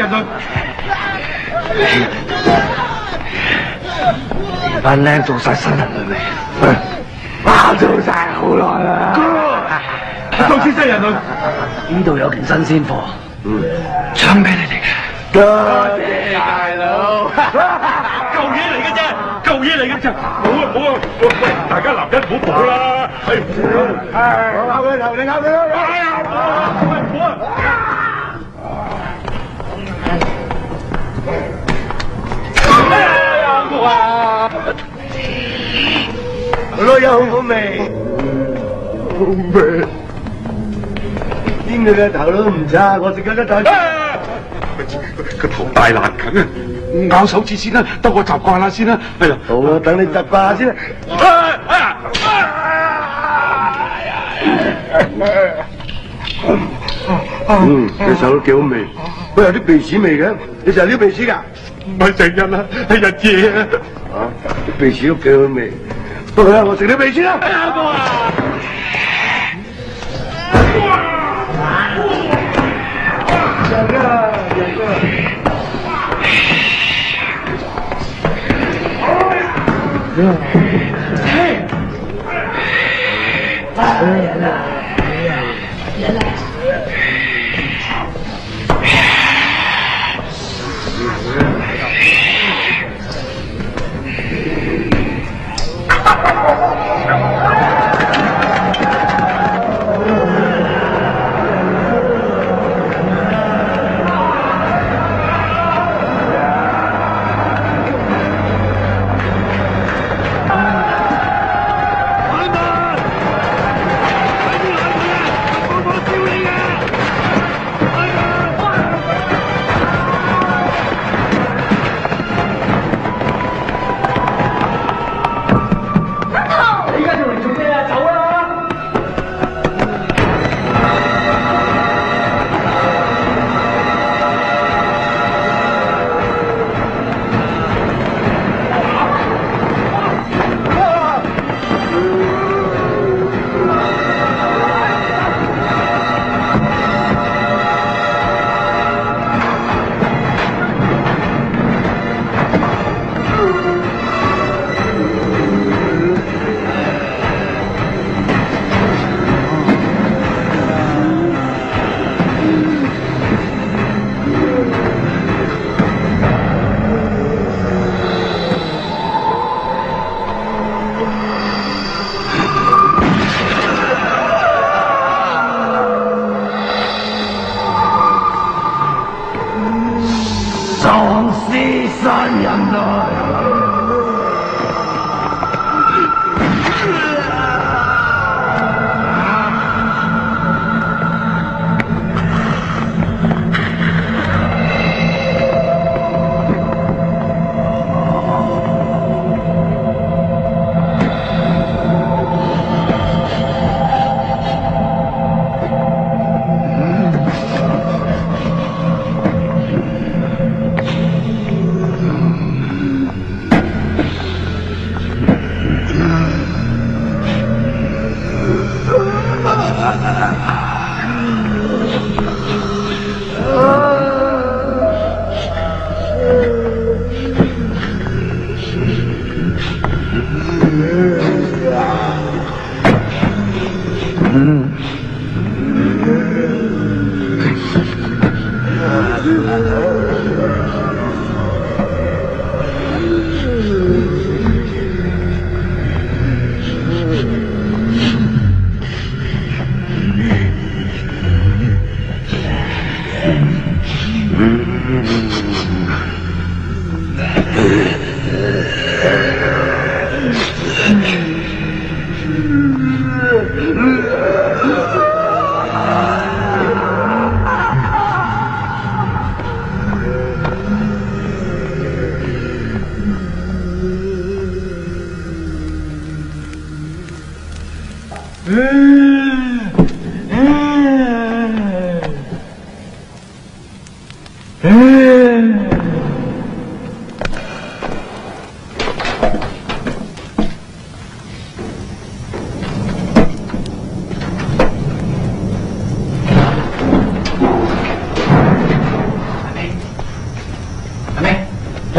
人類，你班僆做晒新人類未？我做晒好耐啦。做先新人類，呢度有件新鮮貨，唱俾你哋嘅。多謝大佬，舊嘢嚟嘅啫，舊嘢嚟嘅啫。好啊，喂，大家男人唔好賭啦。我敲佢頭，你敲佢啦。好啊。哇！老友好味，好味，邊個嘅頭都唔差，我食咗一啖。個頭大難啃啊！咬手指先啦，等我習慣下先啦。係啦，好啊，等你習慣下先啦。隻手都幾好味，不過有啲鼻屎味嘅。你成日撩鼻屎㗎？唔係成日啦，係日夜啊！啲鼻屎都幾好味，不過我食啲鼻屎啦。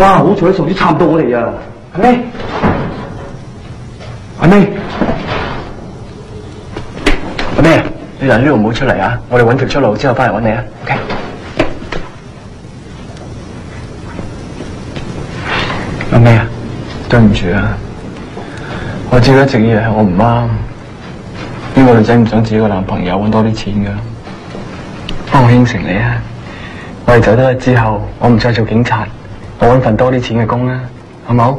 哇，好彩上次插唔到我哋啊！阿 May， 阿 May， 阿 May， 你嚟呢度唔好出嚟啊！我哋揾條出路之後翻嚟揾你啊 ，OK？ 阿 May 啊，對唔住啊，我知一直以嚟係我唔啱。邊個女仔唔想自己個男朋友揾多啲錢㗎？幫我應承你啊！我哋走得之後，我唔再做警察，我揾份多啲錢嘅工啦，好冇？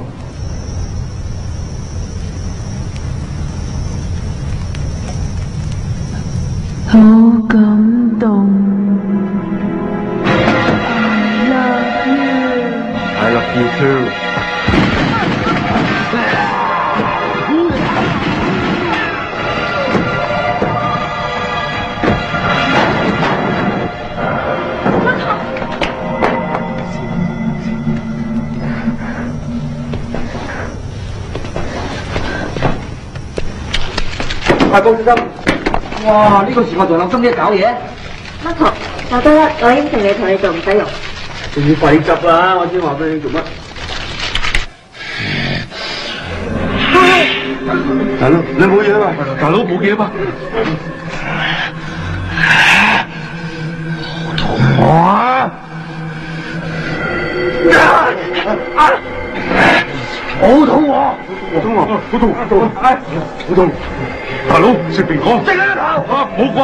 好感動 I love you too。快高小心！哇！呢個時候仲有心機搞嘢？乜頭就得啦，我應承你同你做唔使用。仲要快啲執啦！我先話俾你做乜？大佬，你冇嘢嘛？大佬冇嘢嘛？好肚餓啊！好肚餓，好肚餓，好肚餓，好肚餓！大佬食蘋果，食佢個頭啊！冇啩？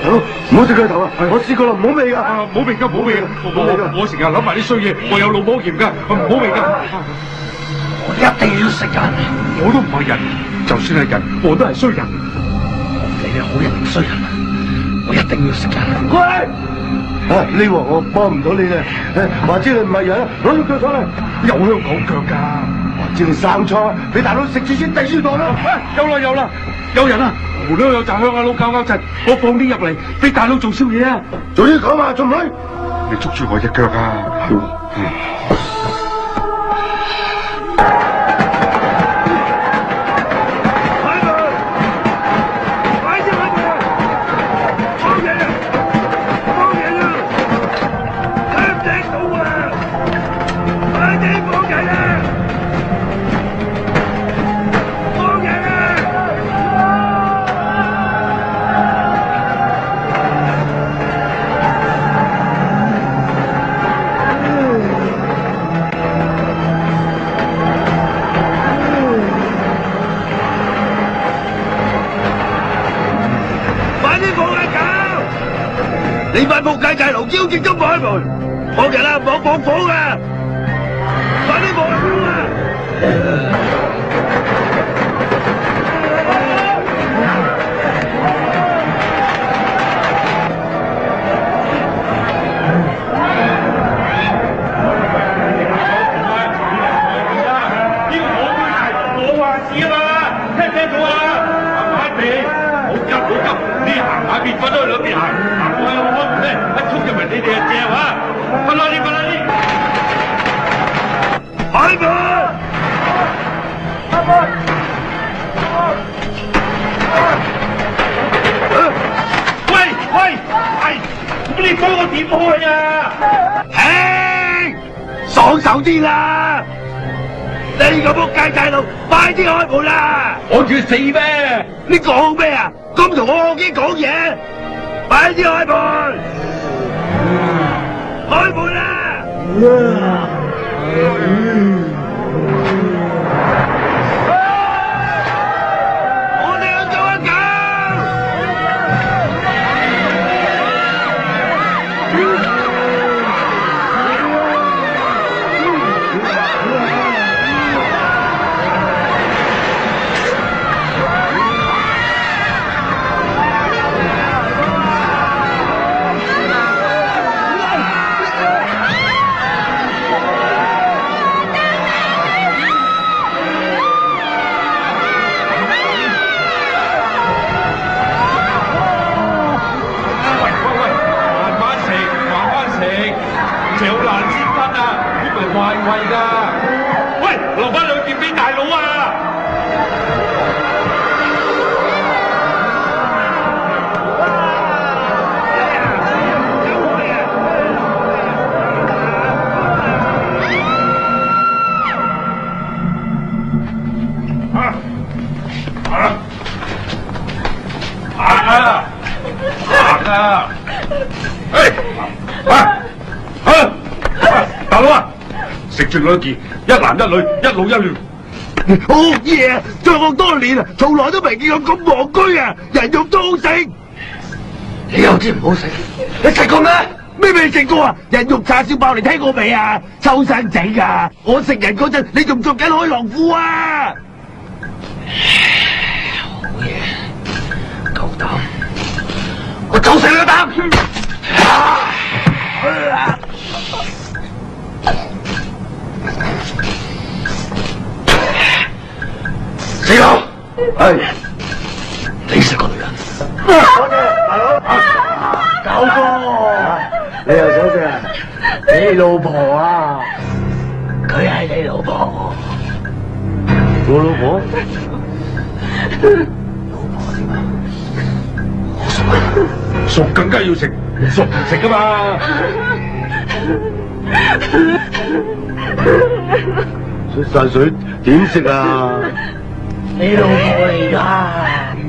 大佬唔好食佢個頭啊！我試過啦，唔好味噶，冇味噶，冇味噶！我成日諗埋啲衰嘢，我有老婆鉗噶，唔好味噶。我一定要食人，我都唔係人，就算係人，我都係衰人。你係好人定衰人啊？我一定要食人。喂！啊！呢鑊我幫唔到你啦，話知你唔係人，攞隻腳上嚟，有香港腳㗎。話知你生瘡，俾大佬食住先，第書檔啦。有啦，有人啊！門口有扎香啊佬搞陣，我放啲入嚟，俾大佬做宵夜啊！早啲講嘛，仲唔嚟？你捉住我隻腳啊！你班仆街債奴邀極都冇開門，放人啦，唔好放火啊！快啲放火啊！我話事啊嘛，聽唔聽到啊？慢慢地，好急好急，呢行下邊分開兩邊行，行過去我開門咧，一衝入嚟你哋就正啊！分開啲，分開啲，開門！開門！喂，咁你幫我點開啊？嘿，爽手啲啦！你個仆街仔佬，快啲開門啦！我叫死咩？你講咩啊？咁同我機講嘢，快啲開門！開門啦！我哋要做一狗！壞胃㗎！喂，留翻兩件俾大佬啊！啊！大佬啊，食住兩件，一男一女，一老一嫩。好嘢！在學多年啊，從來都未見過咁戇居啊！人肉都好食。你又知唔好食？你食過咩？咩未食過啊？人肉叉燒包你聽過未啊？秋生仔㗎！我食人嗰陣，你仲着緊開襠褲啊！好嘢，夠膽！我就食你個膽！死佬！你食個女人？大佬，九哥，你又想食啊？你老婆啊？佢係你老婆？我老婆？老婆點啊？好熟啊！熟更加要食，唔熟唔食噶嘛。出晒水點食啊？你老婆嚟噶，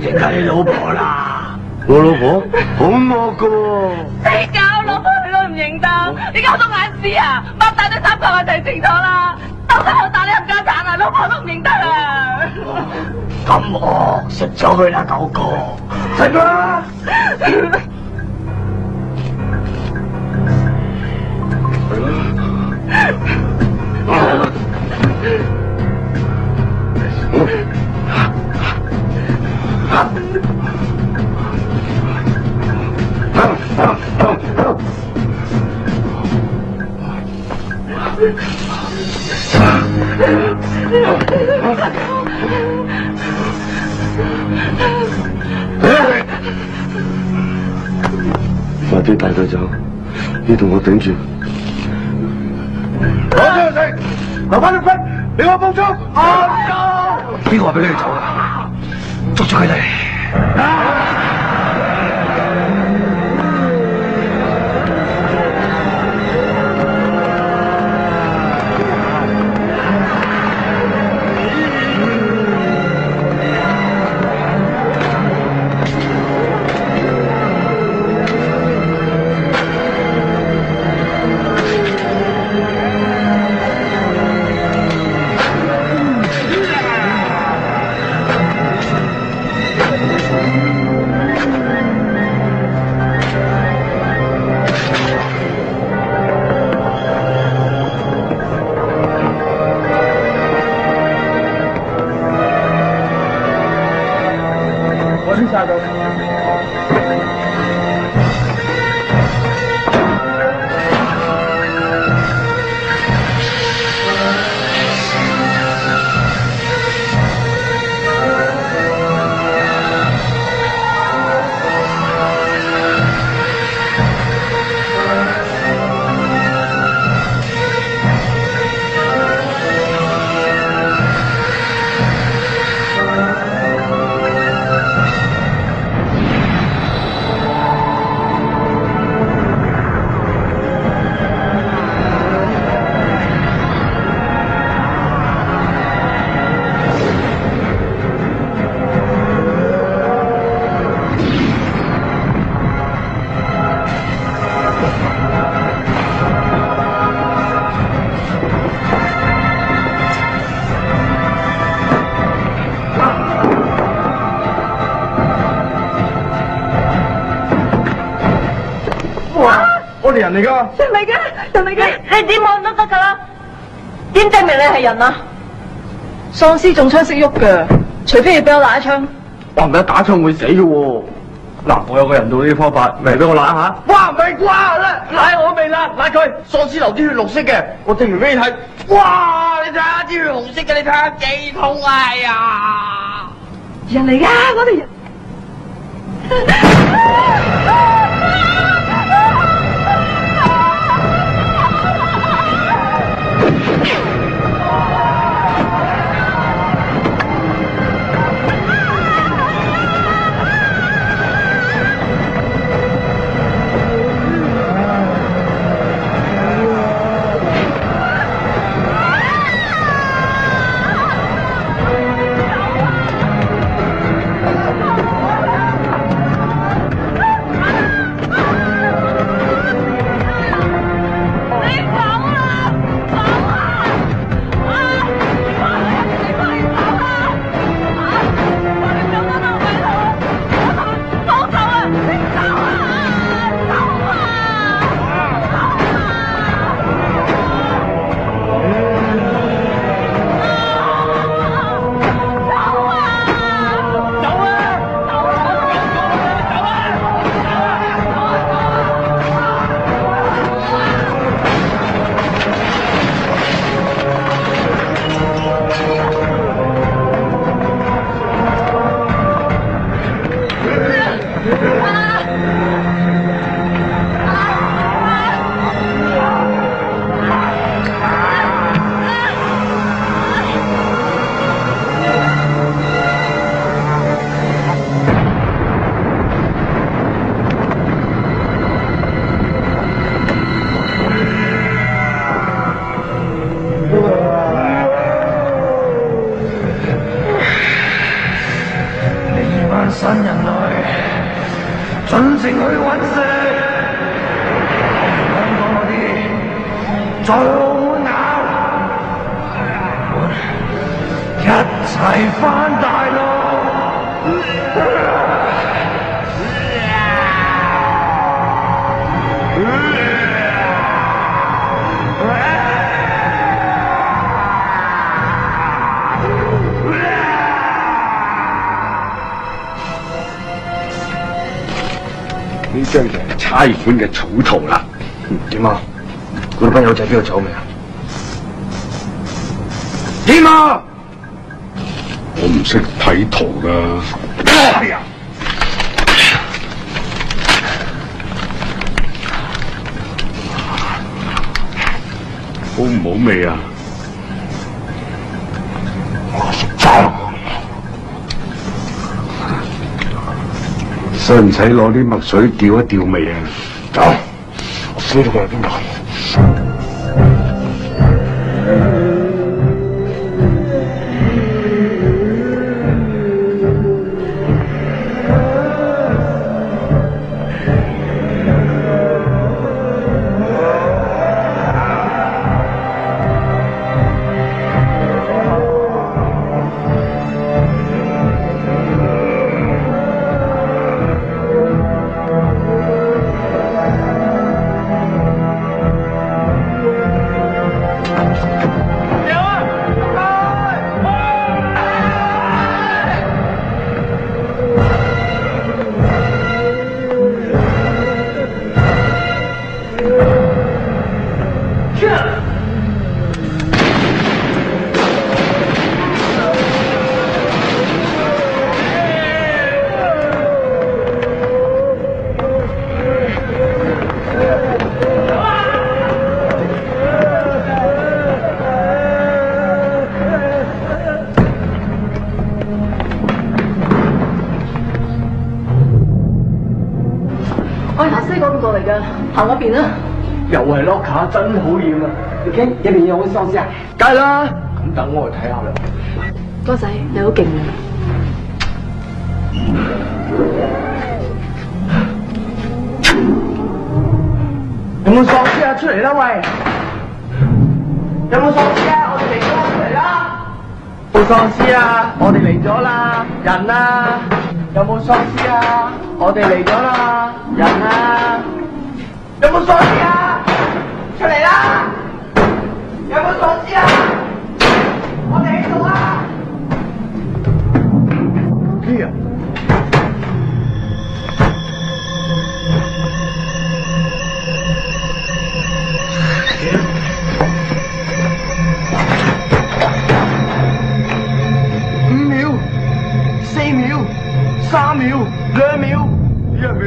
認係你老婆啦。我老婆好惡噶喎。你搞老婆你都唔認得，你搞到眼屎啊！擘大對三角就睇清楚啦。兜手我打你冚家鏟啊！老婆都唔認得啊！咁惡，食咗佢啦，九哥。食啦！快啲帶佢走，呢度我頂住。攞出去食，留翻啲骨俾我煲粥。邊個話俾你哋走啊？捉住佢哋！我哋人嚟噶，人嚟嘅，人嚟嘅，你點望都得噶啦，點證明你係人啊？喪屍中槍識喐嘅，除非要俾我打一槍。哇，唔係打槍會死嘅喎。嗱，我有個人道呢啲方法，咪俾我揦下。哇，唔係啩？揦我未揦，揦佢。喪屍流啲血綠色嘅，我證明俾你睇。哇，你睇下啲血紅色嘅，你睇下幾痛啊！哎呀，人嚟噶，我哋人。做鬧，一齊返大陸。呢張就係差館嘅草圖啦。點啊？嗰班友仔邊度走未啊？點啊？我唔識睇圖噶。哎呀！好唔好味啊？我食齋。使唔使攞啲墨水調一調味啊？走，我知道佢喺邊度。行嗰邊啦。又係 locker，真好遠啊！你驚入邊有冇喪屍啊？梗係啦。咁等我去睇下啦。哥仔，你好勁啊！有冇喪屍啊？出嚟啦喂！有冇喪屍啊？我哋嚟咗，出嚟啦！冇喪屍啊！我哋嚟咗啦！人啊！有冇喪屍啊？我哋嚟咗啦！人啊！有冇喪屍啊？出嚟啦！有冇喪屍啊？我哋喺度啊！咩啊？5秒、4秒、3秒、2秒、1秒。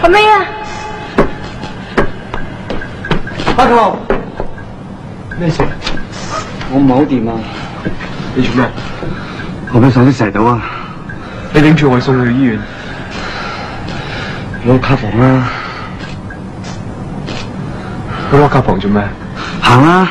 阿妹啊！阿球，咩事？我唔係好掂啊！你做咩？我俾喪屍射到啊！你頂住我送佢去醫院。攞卡房啦！去攞卡房做咩？行啦！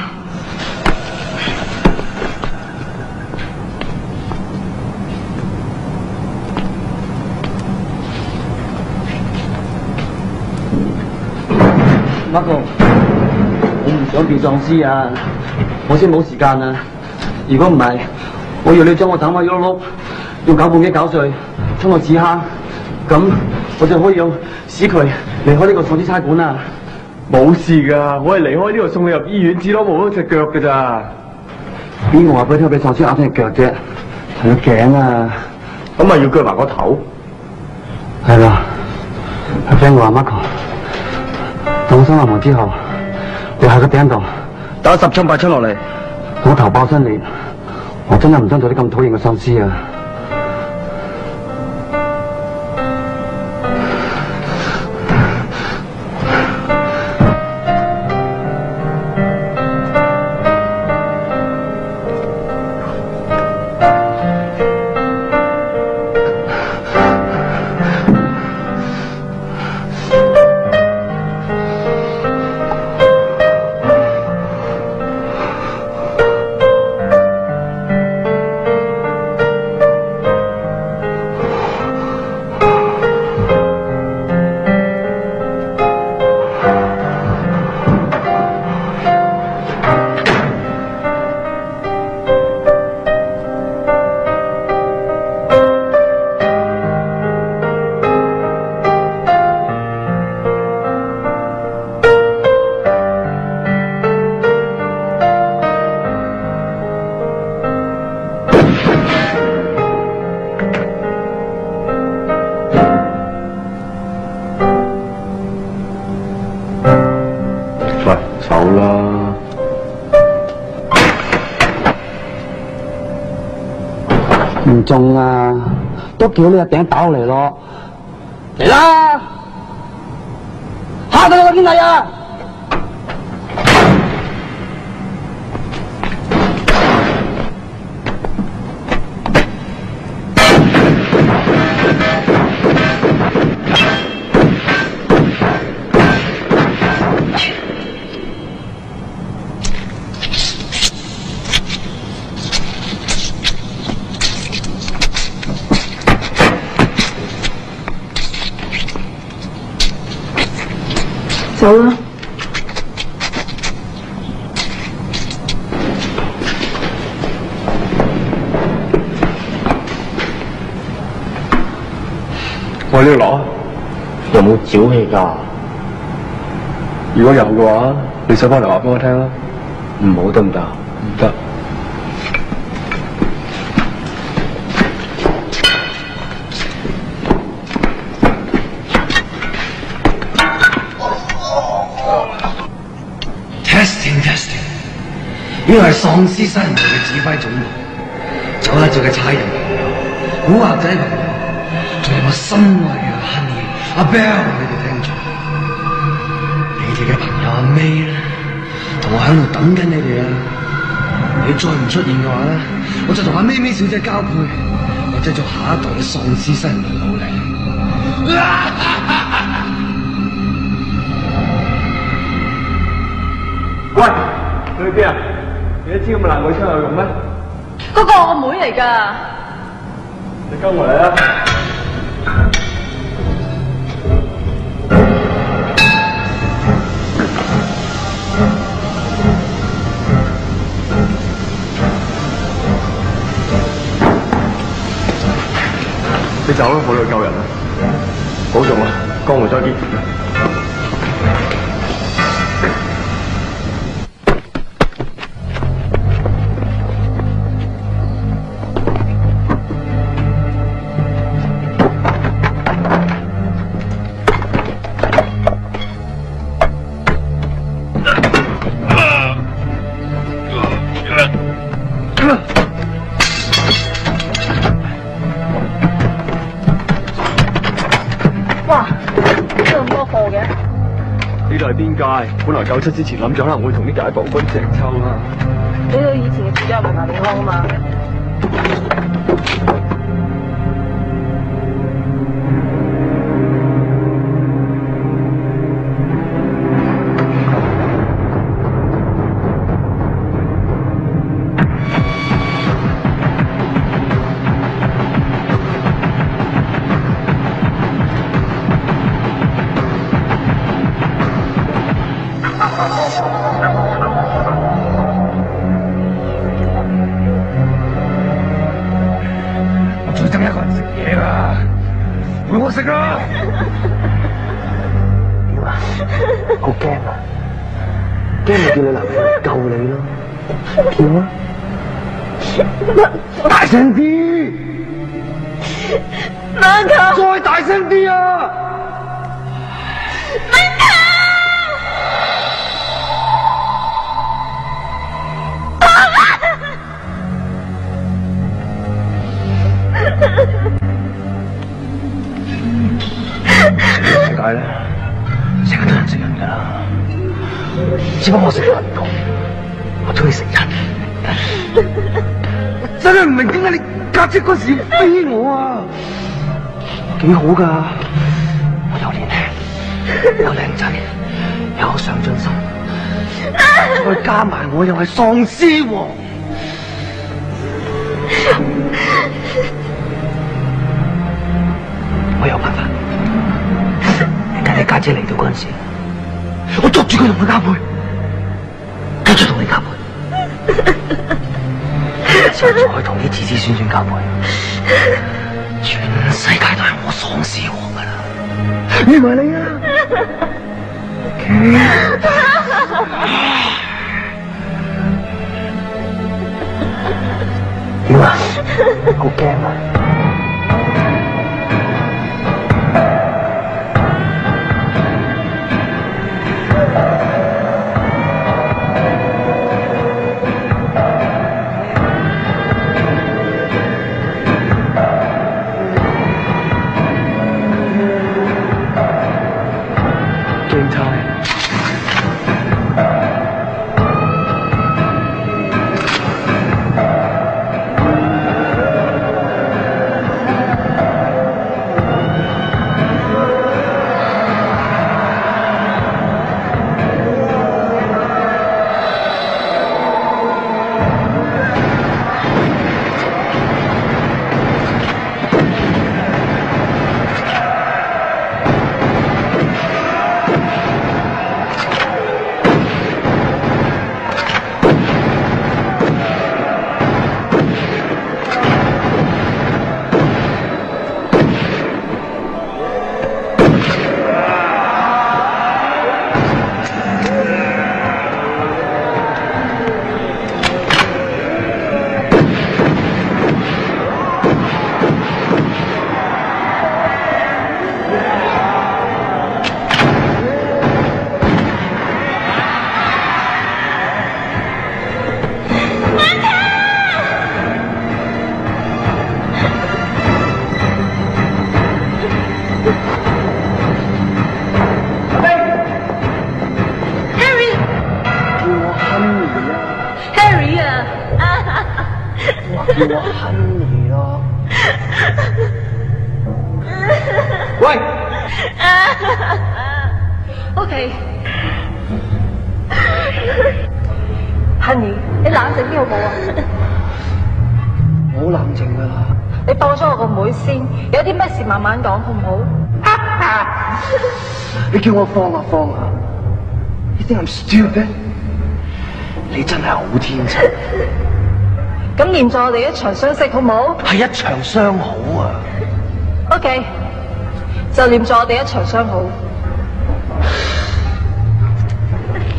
乜哥，我唔想變喪屍啊！我先冇時間啊！如果唔係，我要你將我頭髮喐碌，用攪拌機攪碎，沖個紙坑，咁我就可以用使佢離開呢個喪屍差館啦。冇事噶，我係離開呢度送你入醫院，至多冇咗隻腳噶咋。邊個話俾你聽俾喪屍咬親隻腳啫？係個頸啊！咁咪要鋸埋個頭？係啦，阿 friend 我話 Marco， 動身落門之後，你喺個頂度打10槍8槍落嚟，我頭爆身裂，我真係唔想做啲咁討厭嘅喪屍啊！唔中啊，都叫你個頂打落嚟咯，嚟啦！嚇到你個邊嚟啊！走啦！我呢度攞，有冇沼氣㗎？如果有嘅話，你寫翻嚟話俾我聽啦。唔好得唔得？唔得。Testing， 呢個係喪屍新人嘅指揮總部，走得做嘅差人朋友、古惑仔朋友，仲有我心愛嘅 Honey 阿 Bell， 你哋聽住，你哋嘅朋友阿 May 咧，同我喺度等緊你哋啊！你再唔出現嘅話咧，我就同阿 May 小姐交配，我製作下一代嘅喪屍新人嘅努力。喂，你去邊啊？你一支咁嘅爛鬼槍有用咩？嗰個我妹嚟㗎。你跟我嚟啦！你走啦，我哋去救人啦！保重啊，江湖再見。邊界？本來97之前諗住可能會同啲解放軍隻抽啦。你對以前嘅自己係咪大健康啊嘛？陪我食啊！點啊？好驚啊！驚咪叫你男朋友救你咯！叫啊！大聲啲！媽哥，再大聲啲啊！世界咧，成日都人食人噶啦，只不過我食法唔同，我中意食人。我真係唔明點解你架車嗰時要飛我啊！幾好噶，我又年輕，又靚仔，又有上進心，再加埋我又係喪屍王。我有辦法。你家姐嚟到嗰陣時，我捉住佢同佢交配，繼續同你交配，再同啲子子孫孫交配，全世界都係我喪屍王噶啦！預埋你啊！點啊？好驚啊！叫我Henry咯。喂 ，OK，Honey，你冷靜啲好冇啊？好冷靜噶啦。你幫咗我個妹先，有啲咩事慢慢講好唔好？你叫我放啊放啊 ！You think I'm stupid？ 你真係好天真。咁念在我哋一場相識好唔好？係一場相好啊 ！OK， 就念在我哋一場相好。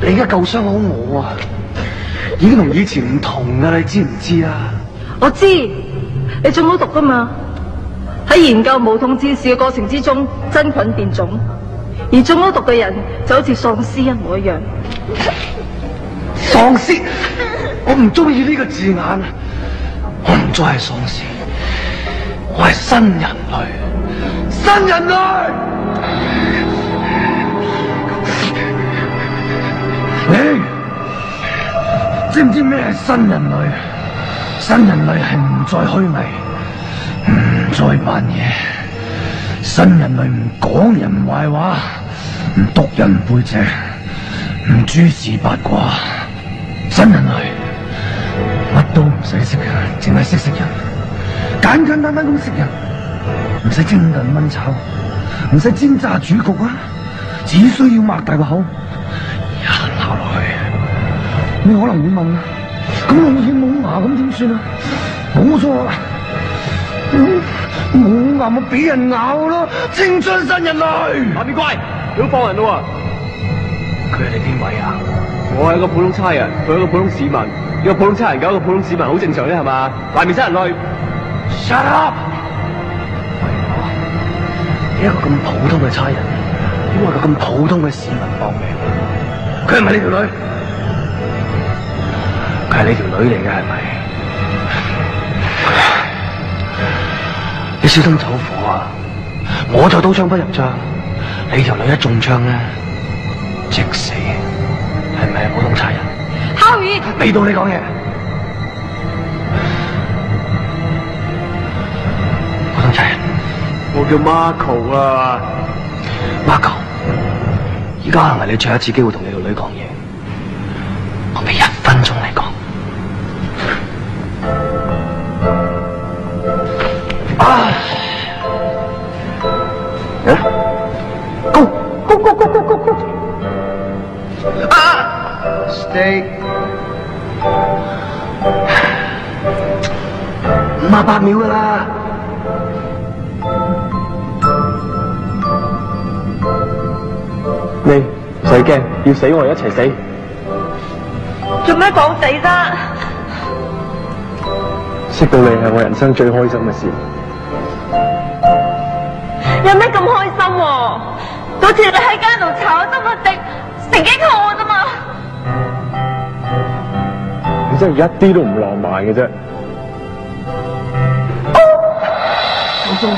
你而家夠相好我啊，已經同以前唔同噶啦，你知唔知啊？我知，你仲好毒噶嘛？喺研究無痛戰士嘅過程之中，真菌變種，而中咗毒嘅人就好似喪屍一模一樣。喪屍，我唔中意呢個字眼，我唔再係喪屍，我係新人類，新人類。你知唔知咩係新人類？新人類係唔再虛偽，唔再扮嘢。新人類唔講人壞話，唔督人背脊，唔諸事八卦。新人類乜都唔使識嘅，淨係識人，簡簡單單咁識人，唔使蒸燉燜炒，唔使煎炸煮焗啊，只需要擘大個口，一口咬落去。你可能會問，咁老嘢冇牙咁點算啊？冇錯啦，冇牙咪俾人咬咯，青春新人類。打邊乖，你都放人咯喎！佢係你邊位啊？我係一個普通差人，佢係一個普通市民。一個普通差人搞一個普通市民，好正常啫係嘛？埋面新人類。Shut up！ 你一個咁普通嘅差人，點為個咁普通嘅市民搏命？佢係咪你條女？佢係你條女嚟嘅係咪？你小心走火啊！我就刀槍不入帳，你條女一中槍咧，即死。係咪普通差人？烤魚，未到你講嘢。普通差人，我叫 Marco 啊 ，Marco。而家係咪你最後一次機會同你條女講嘢？我俾1分鐘你講。Go！ Stay。58秒噶啦。你唔使驚，要死我哋一齊死。做咩講死啫？識到你係我人生最開心嘅事。有咩咁開心喎？好似你喺街度炒得個的，乘機扣我啫嘛！你真係一啲都唔浪漫嘅啫。老宋，哇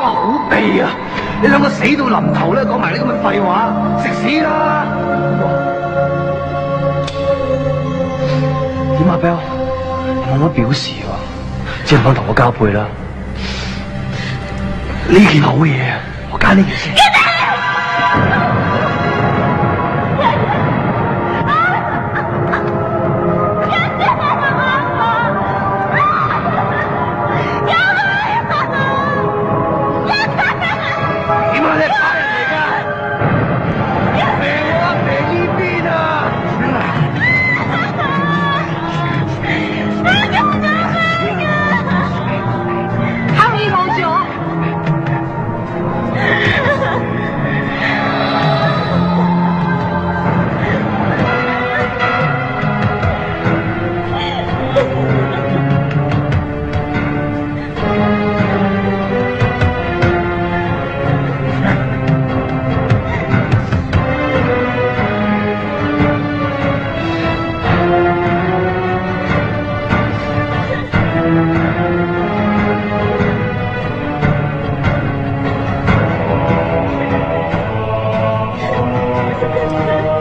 好痹啊！你兩個死到臨頭咧，講埋呢咁嘅廢話，食屎啦！點啊 ，Bell？ 你冇乜表示喎，只係想同我交配啦。呢件好嘢，我揀呢件先。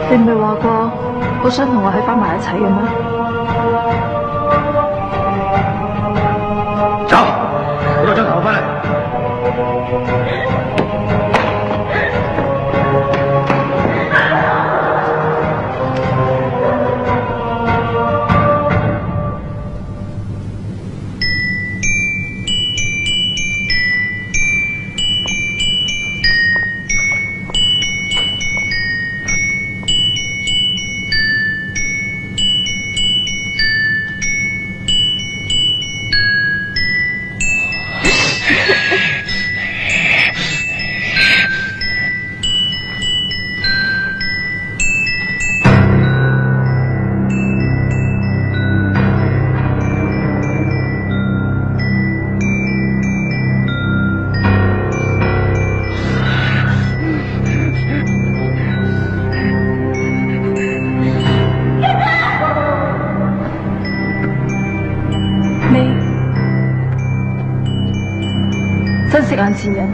你唔係話過好想同我喺翻埋一齊嘅咩？走，攞張頭翻嚟。珍惜眼前人。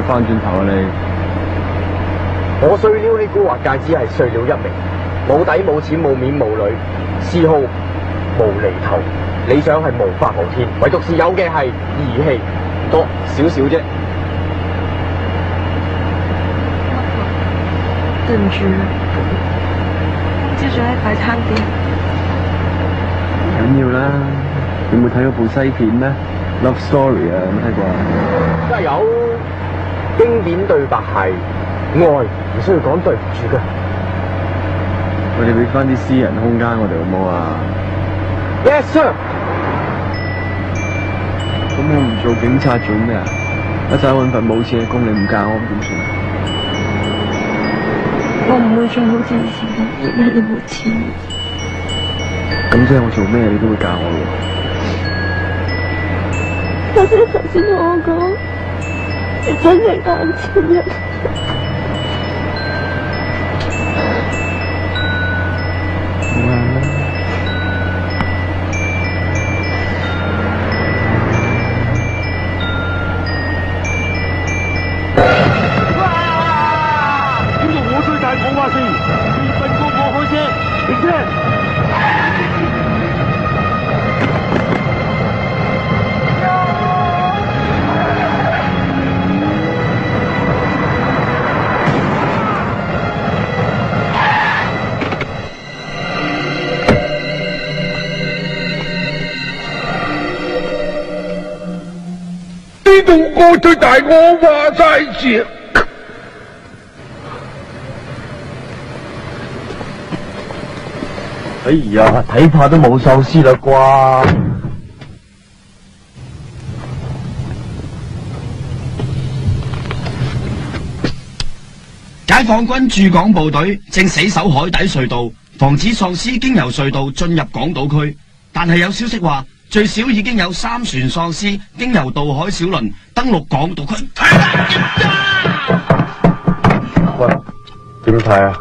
翻轉頭啊你！我碎了你古惑界，只係碎了一名，冇底冇錢冇面冇女，嗜好無厘頭，理想係無法無天，唯獨是有嘅係義氣，多少少啫。對唔住，朝早喺快餐店。唔緊要啦，你冇睇嗰部西片咩 ？Love Story 啊，有冇睇過啊？梗係有，經典對白係愛唔需要講對唔住㗎。我哋俾翻啲私人空間我哋好唔好啊 ？Yes sir。咁我唔做警察做咩啊？一陣揾份冇錢嘅工，你唔教我咁點算？我唔會再好似以前咁，因為你冇錢。咁即係我做咩你都會教我喎？頭先同我講，你真係眼前人。呢度我最大我話晒事。哎呀，睇怕都冇壽司啦啩！解放軍駐港部隊正死守海底隧道，防止喪屍經由隧道進入港島區。但係有消息話，最少已經有3船喪屍經由渡海小輪登陸港島區。喂，點睇啊？